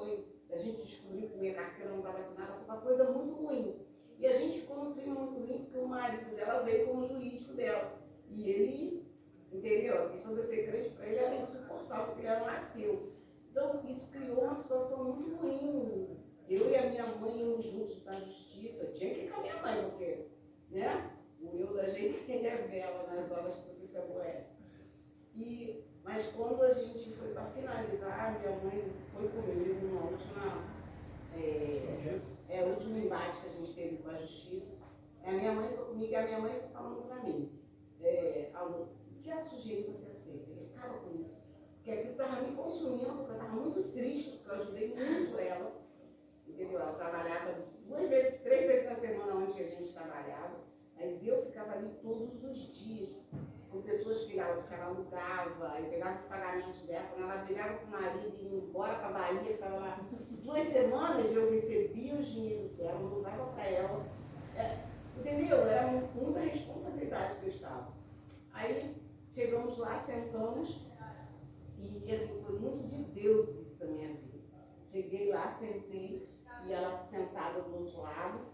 a gente descobriu que minha carteira não estava assinada, foi uma coisa muito ruim. E a gente ficou num clima muito ruim, porque o marido dela veio como jurídico dela. E ele, entendeu? A questão de ser crente para ele era insuportável, porque ele era um ateu. Então, isso criou uma situação muito ruim. Eu e a minha mãe íamos juntos na justiça. Tinha que ir com a minha mãe, porque, né? O eu da gente se revela nas horas que você se aborrece. Mas quando a gente foi para finalizar, minha mãe foi comigo numa último embate que a gente teve com a justiça. A minha mãe foi comigo e a minha mãe foi falando para mim. O que ela sugeriu você aceita? Ele acaba com isso. Porque aquilo estava me consumindo, porque eu estava muito triste, porque eu ajudei muito ela. Entendeu? Ela trabalhava 2 vezes, 3 vezes na semana onde a gente trabalhava, mas eu ficava ali todos os dias, com pessoas que ela alugava, e pegava os pagamentos dela, quando ela brigava com o marido e ia embora para a Bahia, ficava lá 2 semanas, eu recebia o dinheiro dela, mandava para ela. Entendeu? Era muita responsabilidade que eu estava. Aí chegamos lá, sentamos, e assim, foi muito de Deus isso da minha vida. Cheguei lá, sentei, e ela sentada do outro lado,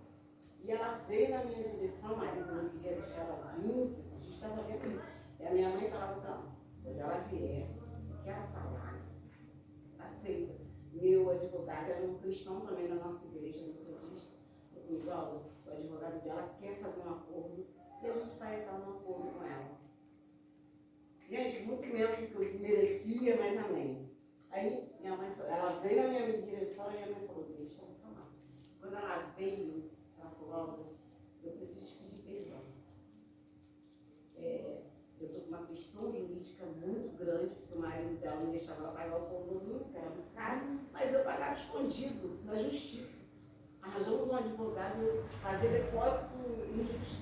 e ela veio na minha direção, o marido não queria deixar ela vir, a gente estava vendo isso. E a minha mãe falava assim, ó, quando ela vier, o que ela falar, aceita. Meu advogado era um cristão também na nossa igreja, metodista. Eu falei, olha, o advogado dela quer fazer um acordo, e a gente vai entrar num acordo com ela. Gente, muito menos do que eu merecia, mas amém. Aí minha mãe, ela veio na minha direção e a minha mãe falou, deixa ela falar. Quando ela veio, ela falou, olha, eu preciso pedir perdão. Eu estou com uma questão jurídica muito grande, porque o marido dela não deixava ela pagar o condomínio, que era muito caro, mas eu pagava escondido na justiça. Arranjamos um advogado fazer depósito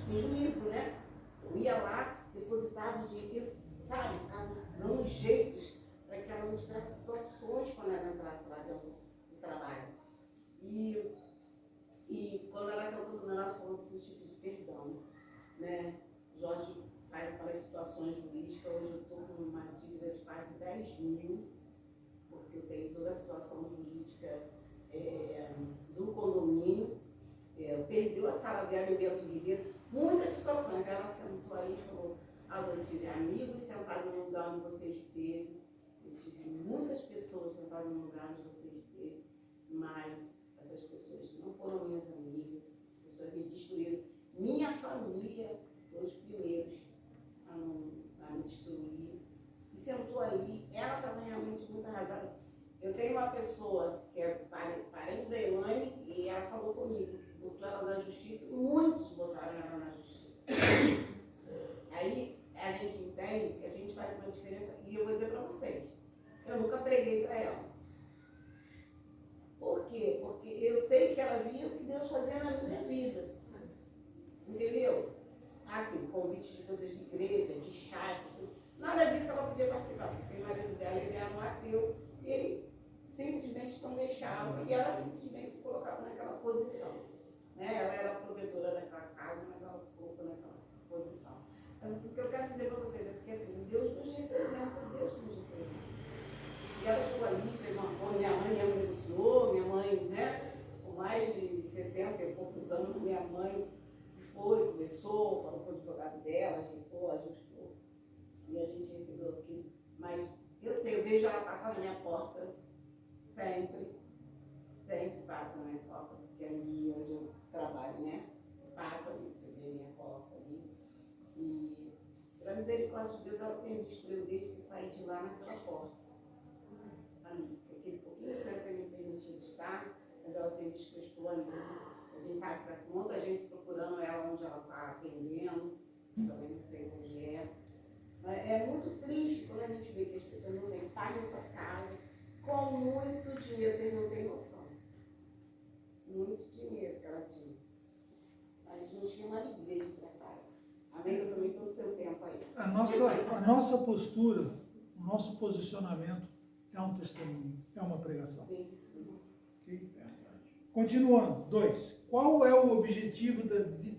em juízo, né? Eu ia lá, depositava o dinheiro, sabe? Ficava dando jeitos para que ela não tivesse situações quando ela entrasse lá dentro do trabalho. E quando ela sentou do meu lado, falou que preciso tipo de perdão, né? Jorge faz aquelas situações jurídicas, hoje eu estou com uma dívida de quase 10 mil, porque eu tenho toda a situação jurídica do condomínio, perdeu a sala dela em Bento Ribeiro, muitas situações. Ela sentou ali e falou, eu tive amigos sentados no lugar onde você esteve, eu tive muitas pessoas sentadas no lugar onde você esteve, mas essas pessoas não foram minhas amigas, essas pessoas me destruíram. Minha família foi os primeiros a me destruir. E sentou ali, ela estava realmente muito arrasada. Eu tenho uma pessoa que é parente da Elaine e ela falou comigo, botou ela na justiça, muitos botaram ela na justiça. Aí a gente entende que a gente faz uma diferença, e eu vou dizer para vocês, eu nunca preguei para ela. Por quê? Porque eu sei que ela via o que Deus fazia na minha vida. Entendeu? Assim, convites de coisas de igreja, de chá, essas coisas. Nada disso ela podia participar, porque o marido dela, ele era um ateu, e ele simplesmente não deixava, e ela simplesmente se colocava naquela posição. Né? Ela era a provedora daquela casa, mas ela se colocou naquela posição. Mas o que eu quero dizer para vocês é porque assim, Deus nos representa, Deus nos representa. E ela chegou ali, fez uma coisa, minha mãe negociou, minha mãe, né, com mais de 70 e poucos anos, minha mãe foi, começou, falou com o advogado dela, ajustou, e a gente recebeu aquilo. Mas eu sei, eu vejo ela passar na minha porta, sempre passa na minha porta, porque é ali onde eu trabalho, né, passa, você vê a minha porta ali, e pela misericórdia de Deus, ela tem visto eu desde que saí de lá naquela porta. Aquele pouquinho de sangue que me permitiu estar, mas ela tem visto que eu estou ali. A gente sabe que tem muita gente procurando ela onde ela está atendendo, também não sei onde é. Mas é muito triste quando a gente vê que as pessoas não têm paz na sua casa, com muito dinheiro, vocês não têm noção. Muito dinheiro que ela tinha. Mas não tinha uma alegria de ir para casa. Amém? Eu também estou no seu tempo aí. A nossa a nossa postura, o nosso posicionamento é um testemunho, é uma pregação. Ok? Continuando. 2. Qual é o objetivo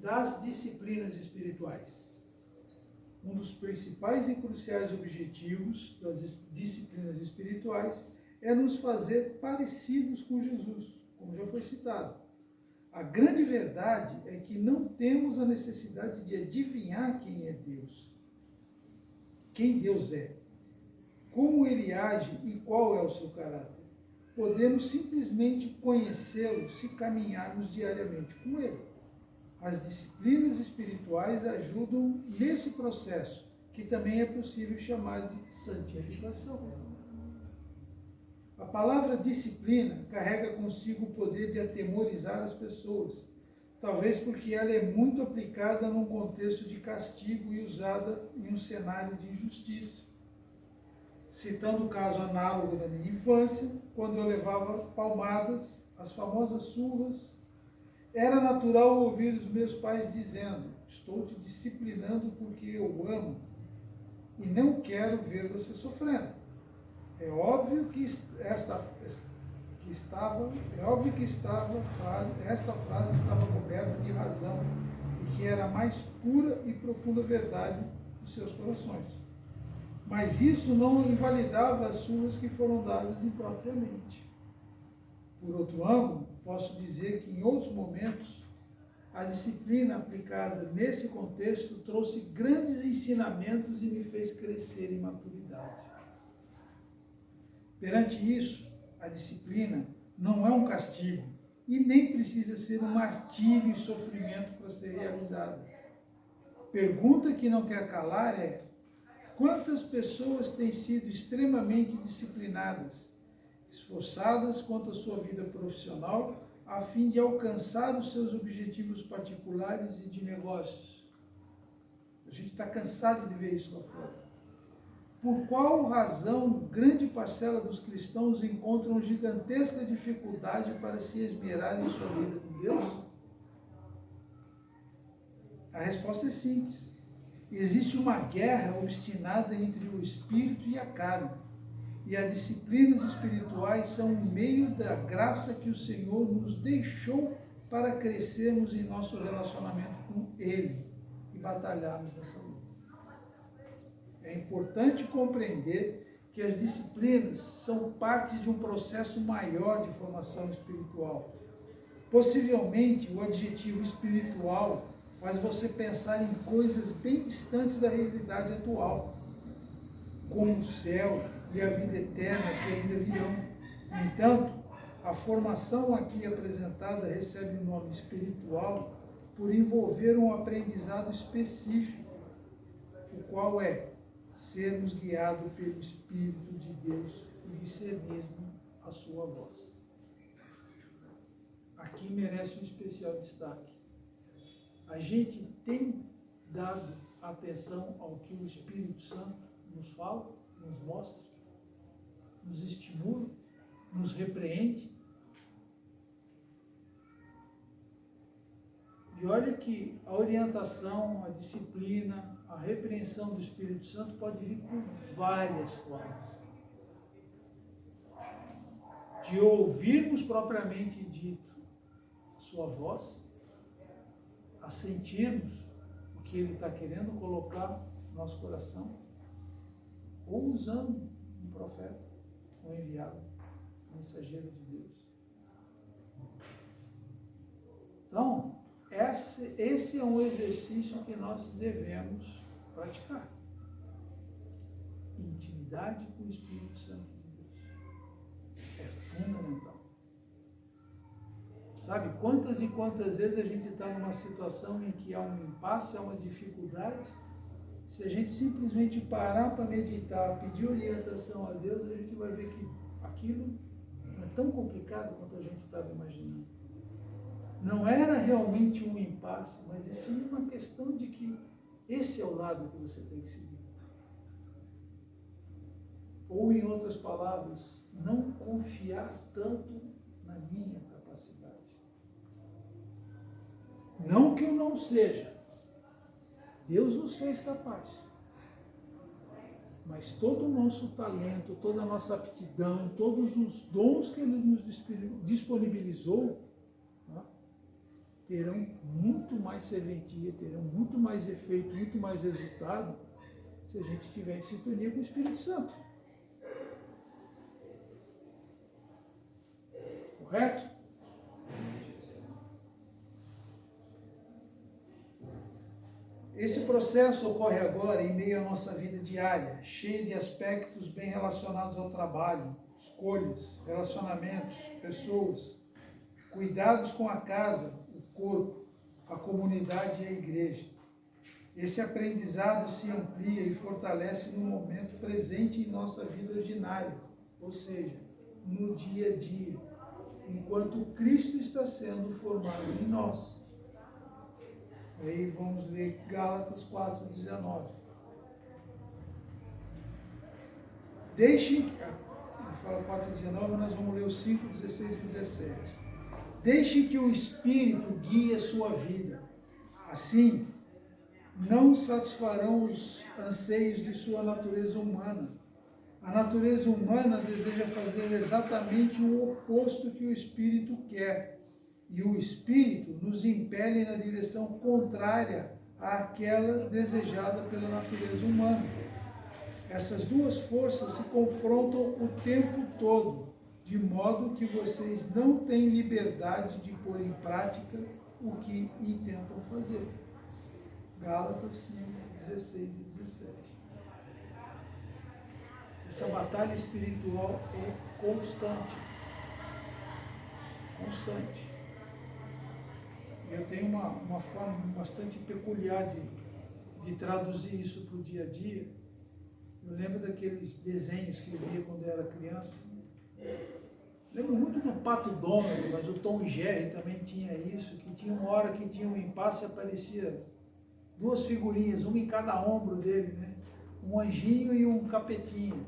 das disciplinas espirituais? Um dos principais e cruciais objetivos das disciplinas espirituais é nos fazer parecidos com Jesus, como já foi citado. A grande verdade é que não temos a necessidade de adivinhar quem é Deus, quem Deus é, como ele age e qual é o seu caráter. Podemos simplesmente conhecê-lo se caminharmos diariamente com ele. As disciplinas espirituais ajudam nesse processo, que também é possível chamar de santificação. A palavra disciplina carrega consigo o poder de atemorizar as pessoas, talvez porque ela é muito aplicada num contexto de castigo e usada em um cenário de injustiça. Citando o caso análogo da minha infância, quando eu levava palmadas, as famosas surras, era natural ouvir os meus pais dizendo: estou te disciplinando porque eu amo e não quero ver você sofrendo. É óbvio que esta frase estava coberta de razão e que era a mais pura e profunda verdade dos seus corações. Mas isso não invalidava as surras que foram dadas impropriamente. Por outro ângulo, posso dizer que em outros momentos, a disciplina aplicada nesse contexto trouxe grandes ensinamentos e me fez crescer em maturidade. Perante isso, a disciplina não é um castigo e nem precisa ser um martírio e sofrimento para ser realizada. Pergunta que não quer calar é: quantas pessoas têm sido extremamente disciplinadas, esforçadas quanto à sua vida profissional, a fim de alcançar os seus objetivos particulares e de negócios? A gente está cansado de ver isso lá fora. Por qual razão grande parcela dos cristãos encontram gigantesca dificuldade para se esmerar em sua vida com Deus? A resposta é simples. Existe uma guerra obstinada entre o espírito e a carne. E as disciplinas espirituais são um meio da graça que o Senhor nos deixou para crescermos em nosso relacionamento com Ele e batalharmos nessa luta. É importante compreender que as disciplinas são parte de um processo maior de formação espiritual. Possivelmente, o adjetivo espiritual faz você pensar em coisas bem distantes da realidade atual, como o céu e a vida eterna que ainda virão. No entanto, a formação aqui apresentada recebe o nome espiritual por envolver um aprendizado específico, o qual é sermos guiados pelo Espírito de Deus e discernirmos a sua voz. Aqui merece um especial destaque. A gente tem dado atenção ao que o Espírito Santo nos fala, nos mostra, nos estimula, nos repreende. E olha que a orientação, a disciplina, a repreensão do Espírito Santo pode vir por várias formas. De ouvirmos propriamente dito a sua voz, a sentirmos o que ele está querendo colocar no nosso coração, ou usando um profeta, um enviado, um mensageiro de Deus. Então, esse é um exercício que nós devemos praticar. Intimidade com o Espírito Santo de Deus. É fundamental. Sabe, quantas e quantas vezes a gente está numa situação em que há um impasse, há uma dificuldade, se a gente simplesmente parar para meditar, pedir orientação a Deus, a gente vai ver que aquilo não é tão complicado quanto a gente estava imaginando. Não era realmente um impasse, mas é sim uma questão de que esse é o lado que você tem que seguir. Ou, em outras palavras, não confiar tanto na minha capacidade. Não que eu não seja. Deus nos fez capaz. Mas todo o nosso talento, toda a nossa aptidão, todos os dons que Ele nos disponibilizou, tá, terão muito mais serventia, terão muito mais efeito, muito mais resultado, se a gente estiver em sintonia com o Espírito Santo. Correto? Esse processo ocorre agora em meio à nossa vida diária, cheia de aspectos bem relacionados ao trabalho, escolhas, relacionamentos, pessoas, cuidados com a casa, o corpo, a comunidade e a igreja. Esse aprendizado se amplia e fortalece no momento presente em nossa vida ordinária, ou seja, no dia a dia, enquanto Cristo está sendo formado em nós. Aí vamos ler Gálatas 4:19. Ele fala 4:19, mas nós vamos ler os 5:16 e 17. Deixe que o Espírito guie a sua vida. Assim, não satisfarão os anseios de sua natureza humana. A natureza humana deseja fazer exatamente o oposto que o Espírito quer. E o Espírito nos impele na direção contrária àquela desejada pela natureza humana. Essas duas forças se confrontam o tempo todo, de modo que vocês não têm liberdade de pôr em prática o que intentam fazer. Gálatas 5:16 e 17. Essa batalha espiritual é constante. Constante. Eu tenho uma forma bastante peculiar de traduzir isso para o dia a dia. Eu lembro daqueles desenhos que eu via quando eu era criança. Lembro muito do Pato Donald, mas o Tom e Jerry também tinha isso, que tinha uma hora que tinha um impasse e aparecia duas figurinhas, uma em cada ombro dele, né? Um anjinho e um capetinho.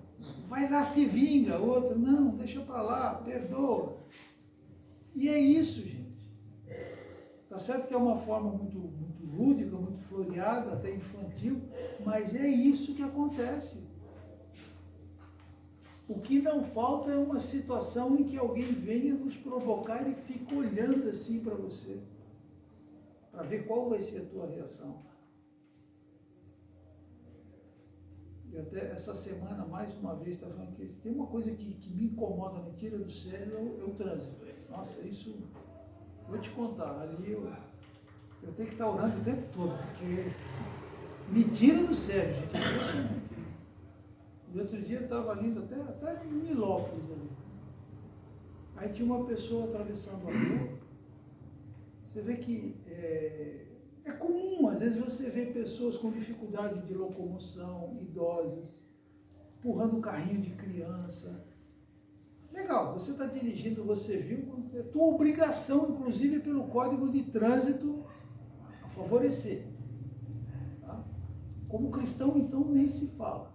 Vai lá, se vinga, o outro, não, deixa para lá, perdoa. E é isso, gente. Tá certo que é uma forma muito lúdica, muito floreada, até infantil, mas é isso que acontece. O que não falta é uma situação em que alguém venha nos provocar e fica olhando assim para você, para ver qual vai ser a tua reação. E até essa semana, mais uma vez, estava falando que tem uma coisa que me incomoda, me tira do sério, é o trânsito. Nossa, isso, vou te contar, ali eu tenho que estar orando o tempo todo, porque me tira do sério, gente, é impressionante. E outro dia eu estava indo até em Milópolis ali. Aí tinha uma pessoa atravessando a rua. Você vê que é comum, às vezes você vê pessoas com dificuldade de locomoção, idosas, empurrando um carrinho de criança. Legal, você está dirigindo, você viu, é tua obrigação, inclusive pelo Código de Trânsito, a favorecer. Tá? Como cristão, então, nem se fala.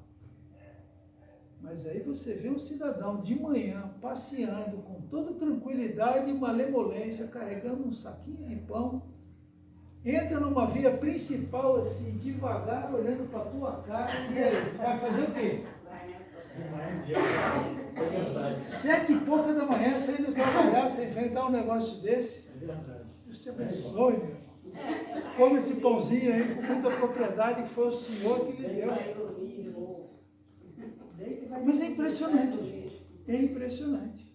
Mas aí você vê um cidadão de manhã passeando com toda tranquilidade e malemolência, carregando um saquinho de pão, entra numa via principal assim, devagar, olhando para a tua cara, e aí, vai fazer o quê? 7h pouca da manhã, saindo trabalhar, você enfrentar um negócio desse. Deus te abençoe, meu irmão. Come esse pãozinho aí com muita propriedade, que foi o Senhor que lhe deu. Mas é impressionante, gente. É impressionante.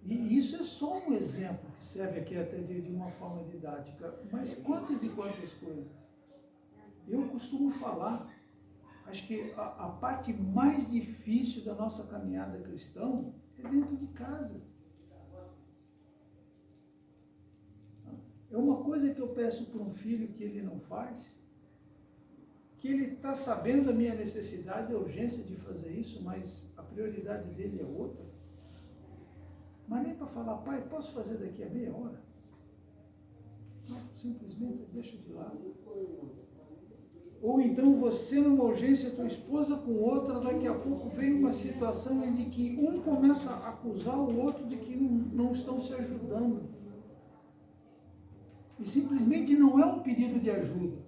E isso é só um exemplo que serve aqui até de uma forma didática. Mas quantas e quantas coisas? Eu costumo falar, acho que a parte mais difícil da nossa caminhada cristã é dentro de casa. É uma coisa que eu peço para um filho que ele não faz, que ele está sabendo a minha necessidade, a urgência de fazer isso, mas a prioridade dele é outra. Mas nem para falar, pai, posso fazer daqui a meia hora? Não, simplesmente deixa de lado. Ou então você numa urgência, tua esposa com outra, daqui a pouco vem uma situação em que um começa a acusar o outro de que não estão se ajudando. E simplesmente não é um pedido de ajuda.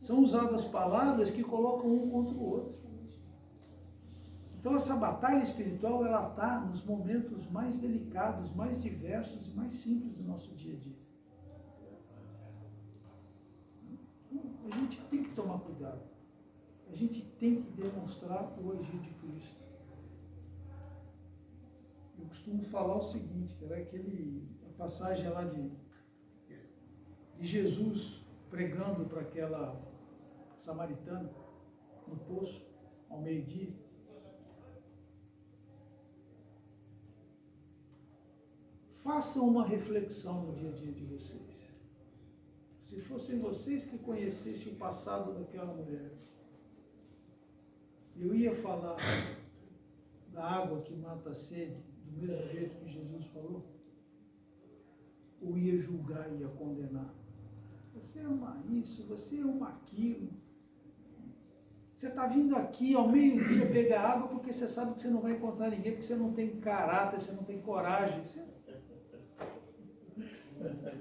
são usadas palavras que colocam um contra o outro. Então essa batalha espiritual, ela está nos momentos mais delicados, mais diversos e mais simples do nosso dia a dia. A gente tem que tomar cuidado. A gente tem que demonstrar o agir de Cristo. Eu costumo falar o seguinte, cara, a passagem lá de Jesus pregando para aquela samaritana no poço, ao meio-dia. Façam uma reflexão no dia a dia de vocês. Se fossem vocês que conhecessem o passado daquela mulher, eu ia falar da água que mata a sede, do mesmo jeito que Jesus falou? Ou ia julgar e ia condenar? Você ama isso, você ama aquilo. Você está vindo aqui ao meio-dia pegar água porque você sabe que você não vai encontrar ninguém, porque você não tem caráter, você não tem coragem.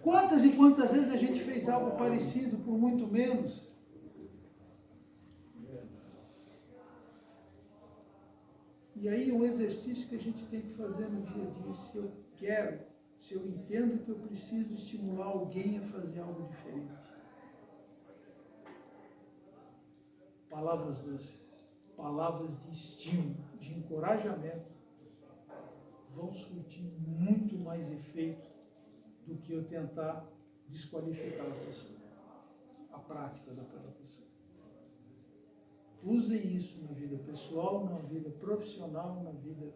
Quantas e quantas vezes a gente fez algo parecido por muito menos? E aí um exercício que a gente tem que fazer no dia a dia, se eu entendo que eu preciso estimular alguém a fazer algo diferente. Palavras doces, palavras de estímulo, de encorajamento, vão surtir muito mais efeito do que eu tentar desqualificar a pessoa, a prática daquela pessoa. Usem isso na vida pessoal, na vida profissional, na vida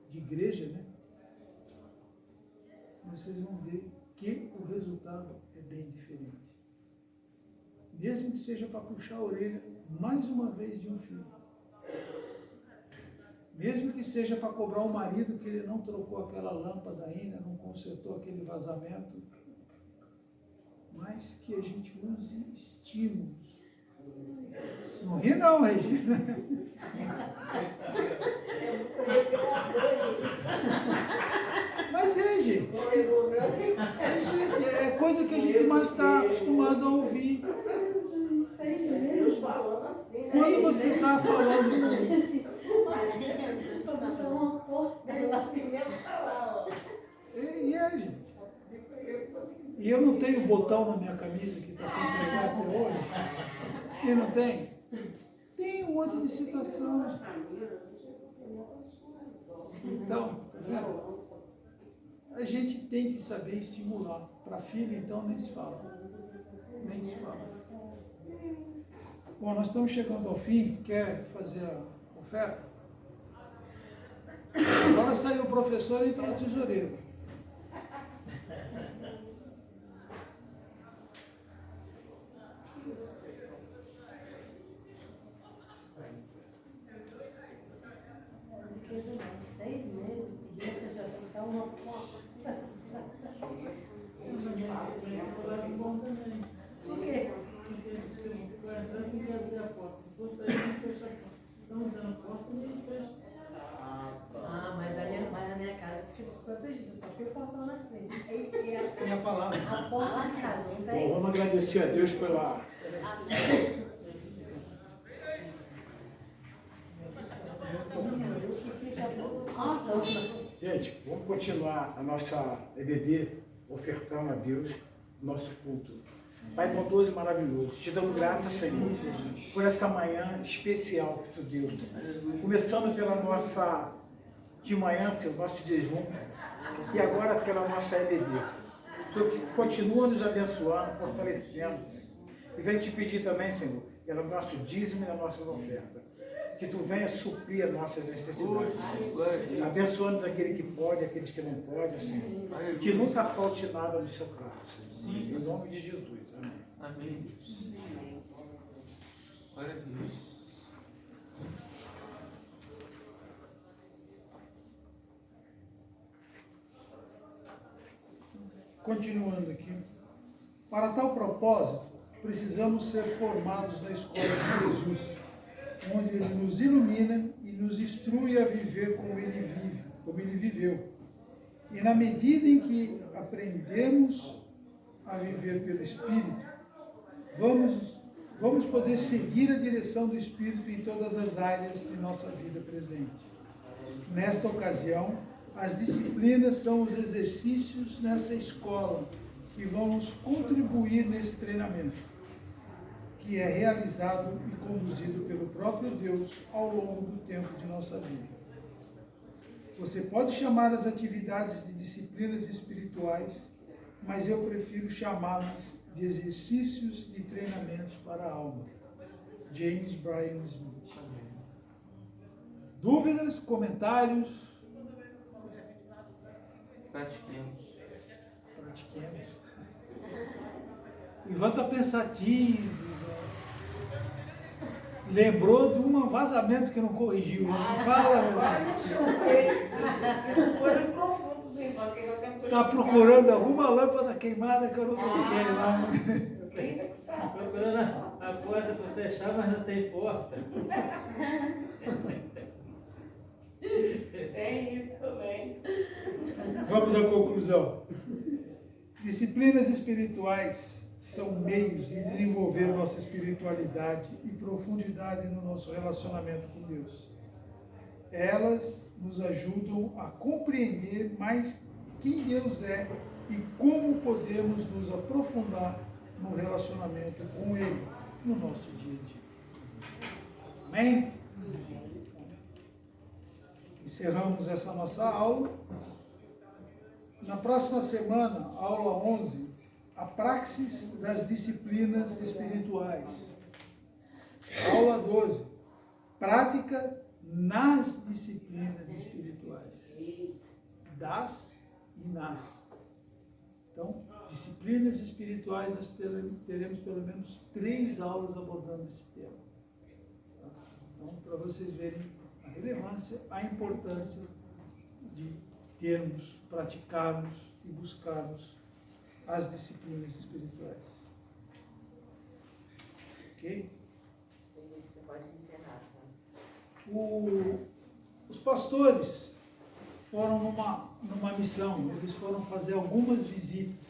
de igreja, né? Vocês vão ver que o resultado é bem diferente. Mesmo que seja para puxar a orelha mais uma vez de um filho. Mesmo que seja para cobrar o marido que ele não trocou aquela lâmpada ainda, não consertou aquele vazamento, mas que a gente use estímulos. Não ri não, Regina. Mas é, gente. É coisa que a gente mais está acostumado a ouvir. Quando você está falando... gente. E eu não tenho botão na minha camisa que está sem pregar até hoje. E não tem? Tem um monte de situação. Então, tá vendo? A gente tem que saber estimular. Para filho, então, nem se fala. Nem se fala. Bom, nós estamos chegando ao fim. Quer fazer a oferta? Agora saiu o professor e entrou o tesoureiro. Mas na minha casa fica desprotegida, só que faltou na frente. Tem a palavra. A porta da casa, não Bom, tem? vamos agradecer a Deus pela... Gente, vamos continuar a nossa EBD ofertando a Deus nosso culto. Pai bondoso e maravilhoso, te damos graças, Senhor, por essa manhã especial que tu deu. Começando pela nossa, de manhã, Senhor, nosso jejum, e agora pela nossa EBD. Senhor, que continua nos abençoando, fortalecendo. E venho te pedir também, Senhor, pelo nosso dízimo e a nossa oferta, que tu venha suprir as nossas necessidades. Abençoando aquele que pode, aqueles que não podem, Senhor. Que nunca falte nada no seu prato, Senhor. Em nome de Jesus. Amém. Amém, Deus. Glória a Deus. Continuando aqui. Para tal propósito, precisamos ser formados na escola de Jesus, onde Ele nos ilumina e nos instrui a viver como Ele viveu. E na medida em que aprendemos a viver pelo Espírito, vamos poder seguir a direção do Espírito em todas as áreas de nossa vida presente. Nesta ocasião, as disciplinas são os exercícios nessa escola que vão nos contribuir nesse treinamento, que é realizado e conduzido pelo próprio Deus ao longo do tempo de nossa vida. Você pode chamar as atividades de disciplinas espirituais, mas eu prefiro chamá-las de exercícios de treinamentos para a alma. James Bryan Smith. Dúvidas, comentários? Pratiquemos. O Ivan está pensativo. Lembrou de um vazamento que não corrigiu. Fala, Isso foi no profundo do Ivan, que já tem que está procurando alguma lâmpada queimada que eu não coloquei lá. Quem é que sabe? Procurando a porta para fechar, mas não tem porta. Tem isso também. Vamos à conclusão. Disciplinas espirituais são meios de desenvolver nossa espiritualidade e profundidade no nosso relacionamento com Deus. Elas nos ajudam a compreender mais quem Deus é e como podemos nos aprofundar no relacionamento com Ele no nosso dia a dia. Amém? Encerramos essa nossa aula. Na próxima semana, aula 11, a praxis das disciplinas espirituais. Aula 12, prática nas disciplinas espirituais. Das e nas. Então, disciplinas espirituais, nós teremos pelo menos 3 aulas abordando esse tema. Então, para vocês verem a relevância, a importância de termos, praticarmos e buscarmos as disciplinas espirituais. Ok? Você pode encerrar, tá? Os pastores foram numa missão, eles foram fazer algumas visitas.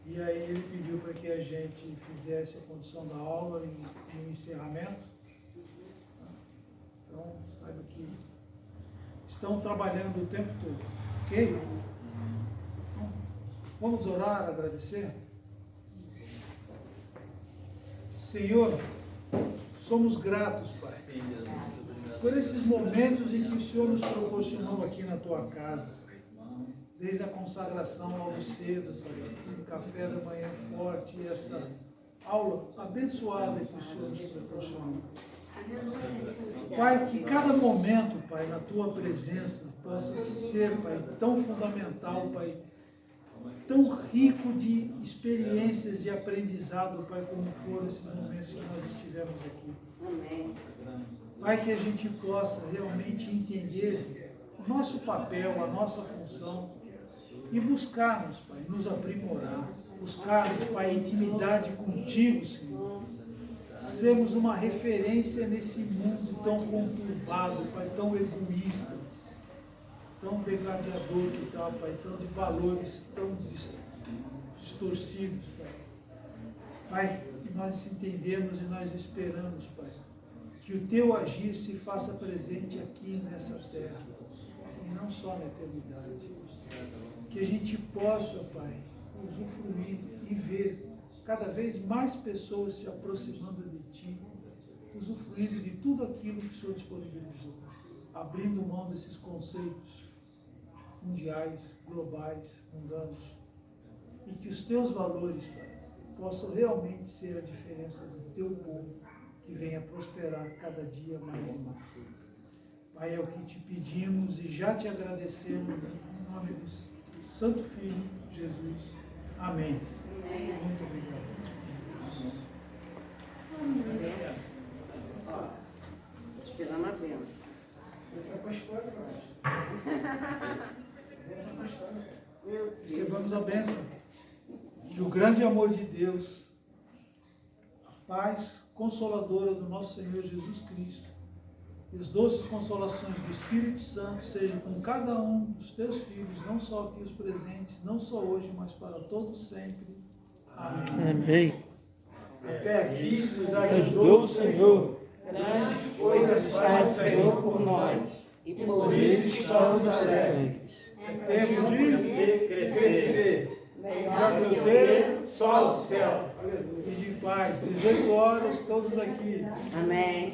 E aí ele pediu para que a gente fizesse a condução da aula e o encerramento. Então, saiba que estão trabalhando o tempo todo, ok? Então, vamos orar, agradecer? Senhor, somos gratos, Pai, por esses momentos em que o Senhor nos proporcionou aqui na Tua casa, desde a consagração logo cedo, Pai, esse café da manhã forte e essa aula abençoada que o Senhor nos proporcionou. Pai, que cada momento, Pai, na Tua presença possa ser, Pai, tão fundamental, Pai, tão rico de experiências e aprendizado, Pai, como foram esses momentos que nós estivemos aqui. Amém. Pai, que a gente possa realmente entender o nosso papel, a nossa função e buscarmos, Pai, nos aprimorar, buscarmos, Pai, intimidade contigo, Senhor. Sermos uma referência nesse mundo tão conturbado, Pai, tão egoísta, tão degladiador que está, Pai, tão de valores tão distorcidos, Pai. Pai, nós entendemos e nós esperamos, Pai, que o Teu agir se faça presente aqui nessa terra, e não só na eternidade. Que a gente possa, Pai, usufruir e ver cada vez mais pessoas se aproximando de Ti, usufruindo de tudo aquilo que o Senhor disponibilizou, abrindo mão desses conceitos mundiais, globais, mundanos, e que os Teus valores, Pai, possam realmente ser a diferença do Teu povo, que venha prosperar cada dia mais e mais. Pai, é o que te pedimos e já te agradecemos em nome do Santo Filho, Jesus. Amém. Amém. Muito obrigado. Benção. Ó, esperando a benção. Essa é a pastora, eu acho. Essa é a pastora. Recebamos a bênção. Que o grande amor de Deus, a paz consoladora do nosso Senhor Jesus Cristo, e as doces consolações do Espírito Santo sejam com cada um dos teus filhos, não só aqui os presentes, não só hoje, mas para todos sempre. Amém. Até aqui nos Ajudou o Senhor. Grandes coisas faz o Senhor por nós. E Por isso estamos alegres. É tempo de Crescer. Melhor que o ter, só o céu. e de paz. 18 horas, todos aqui. Amém.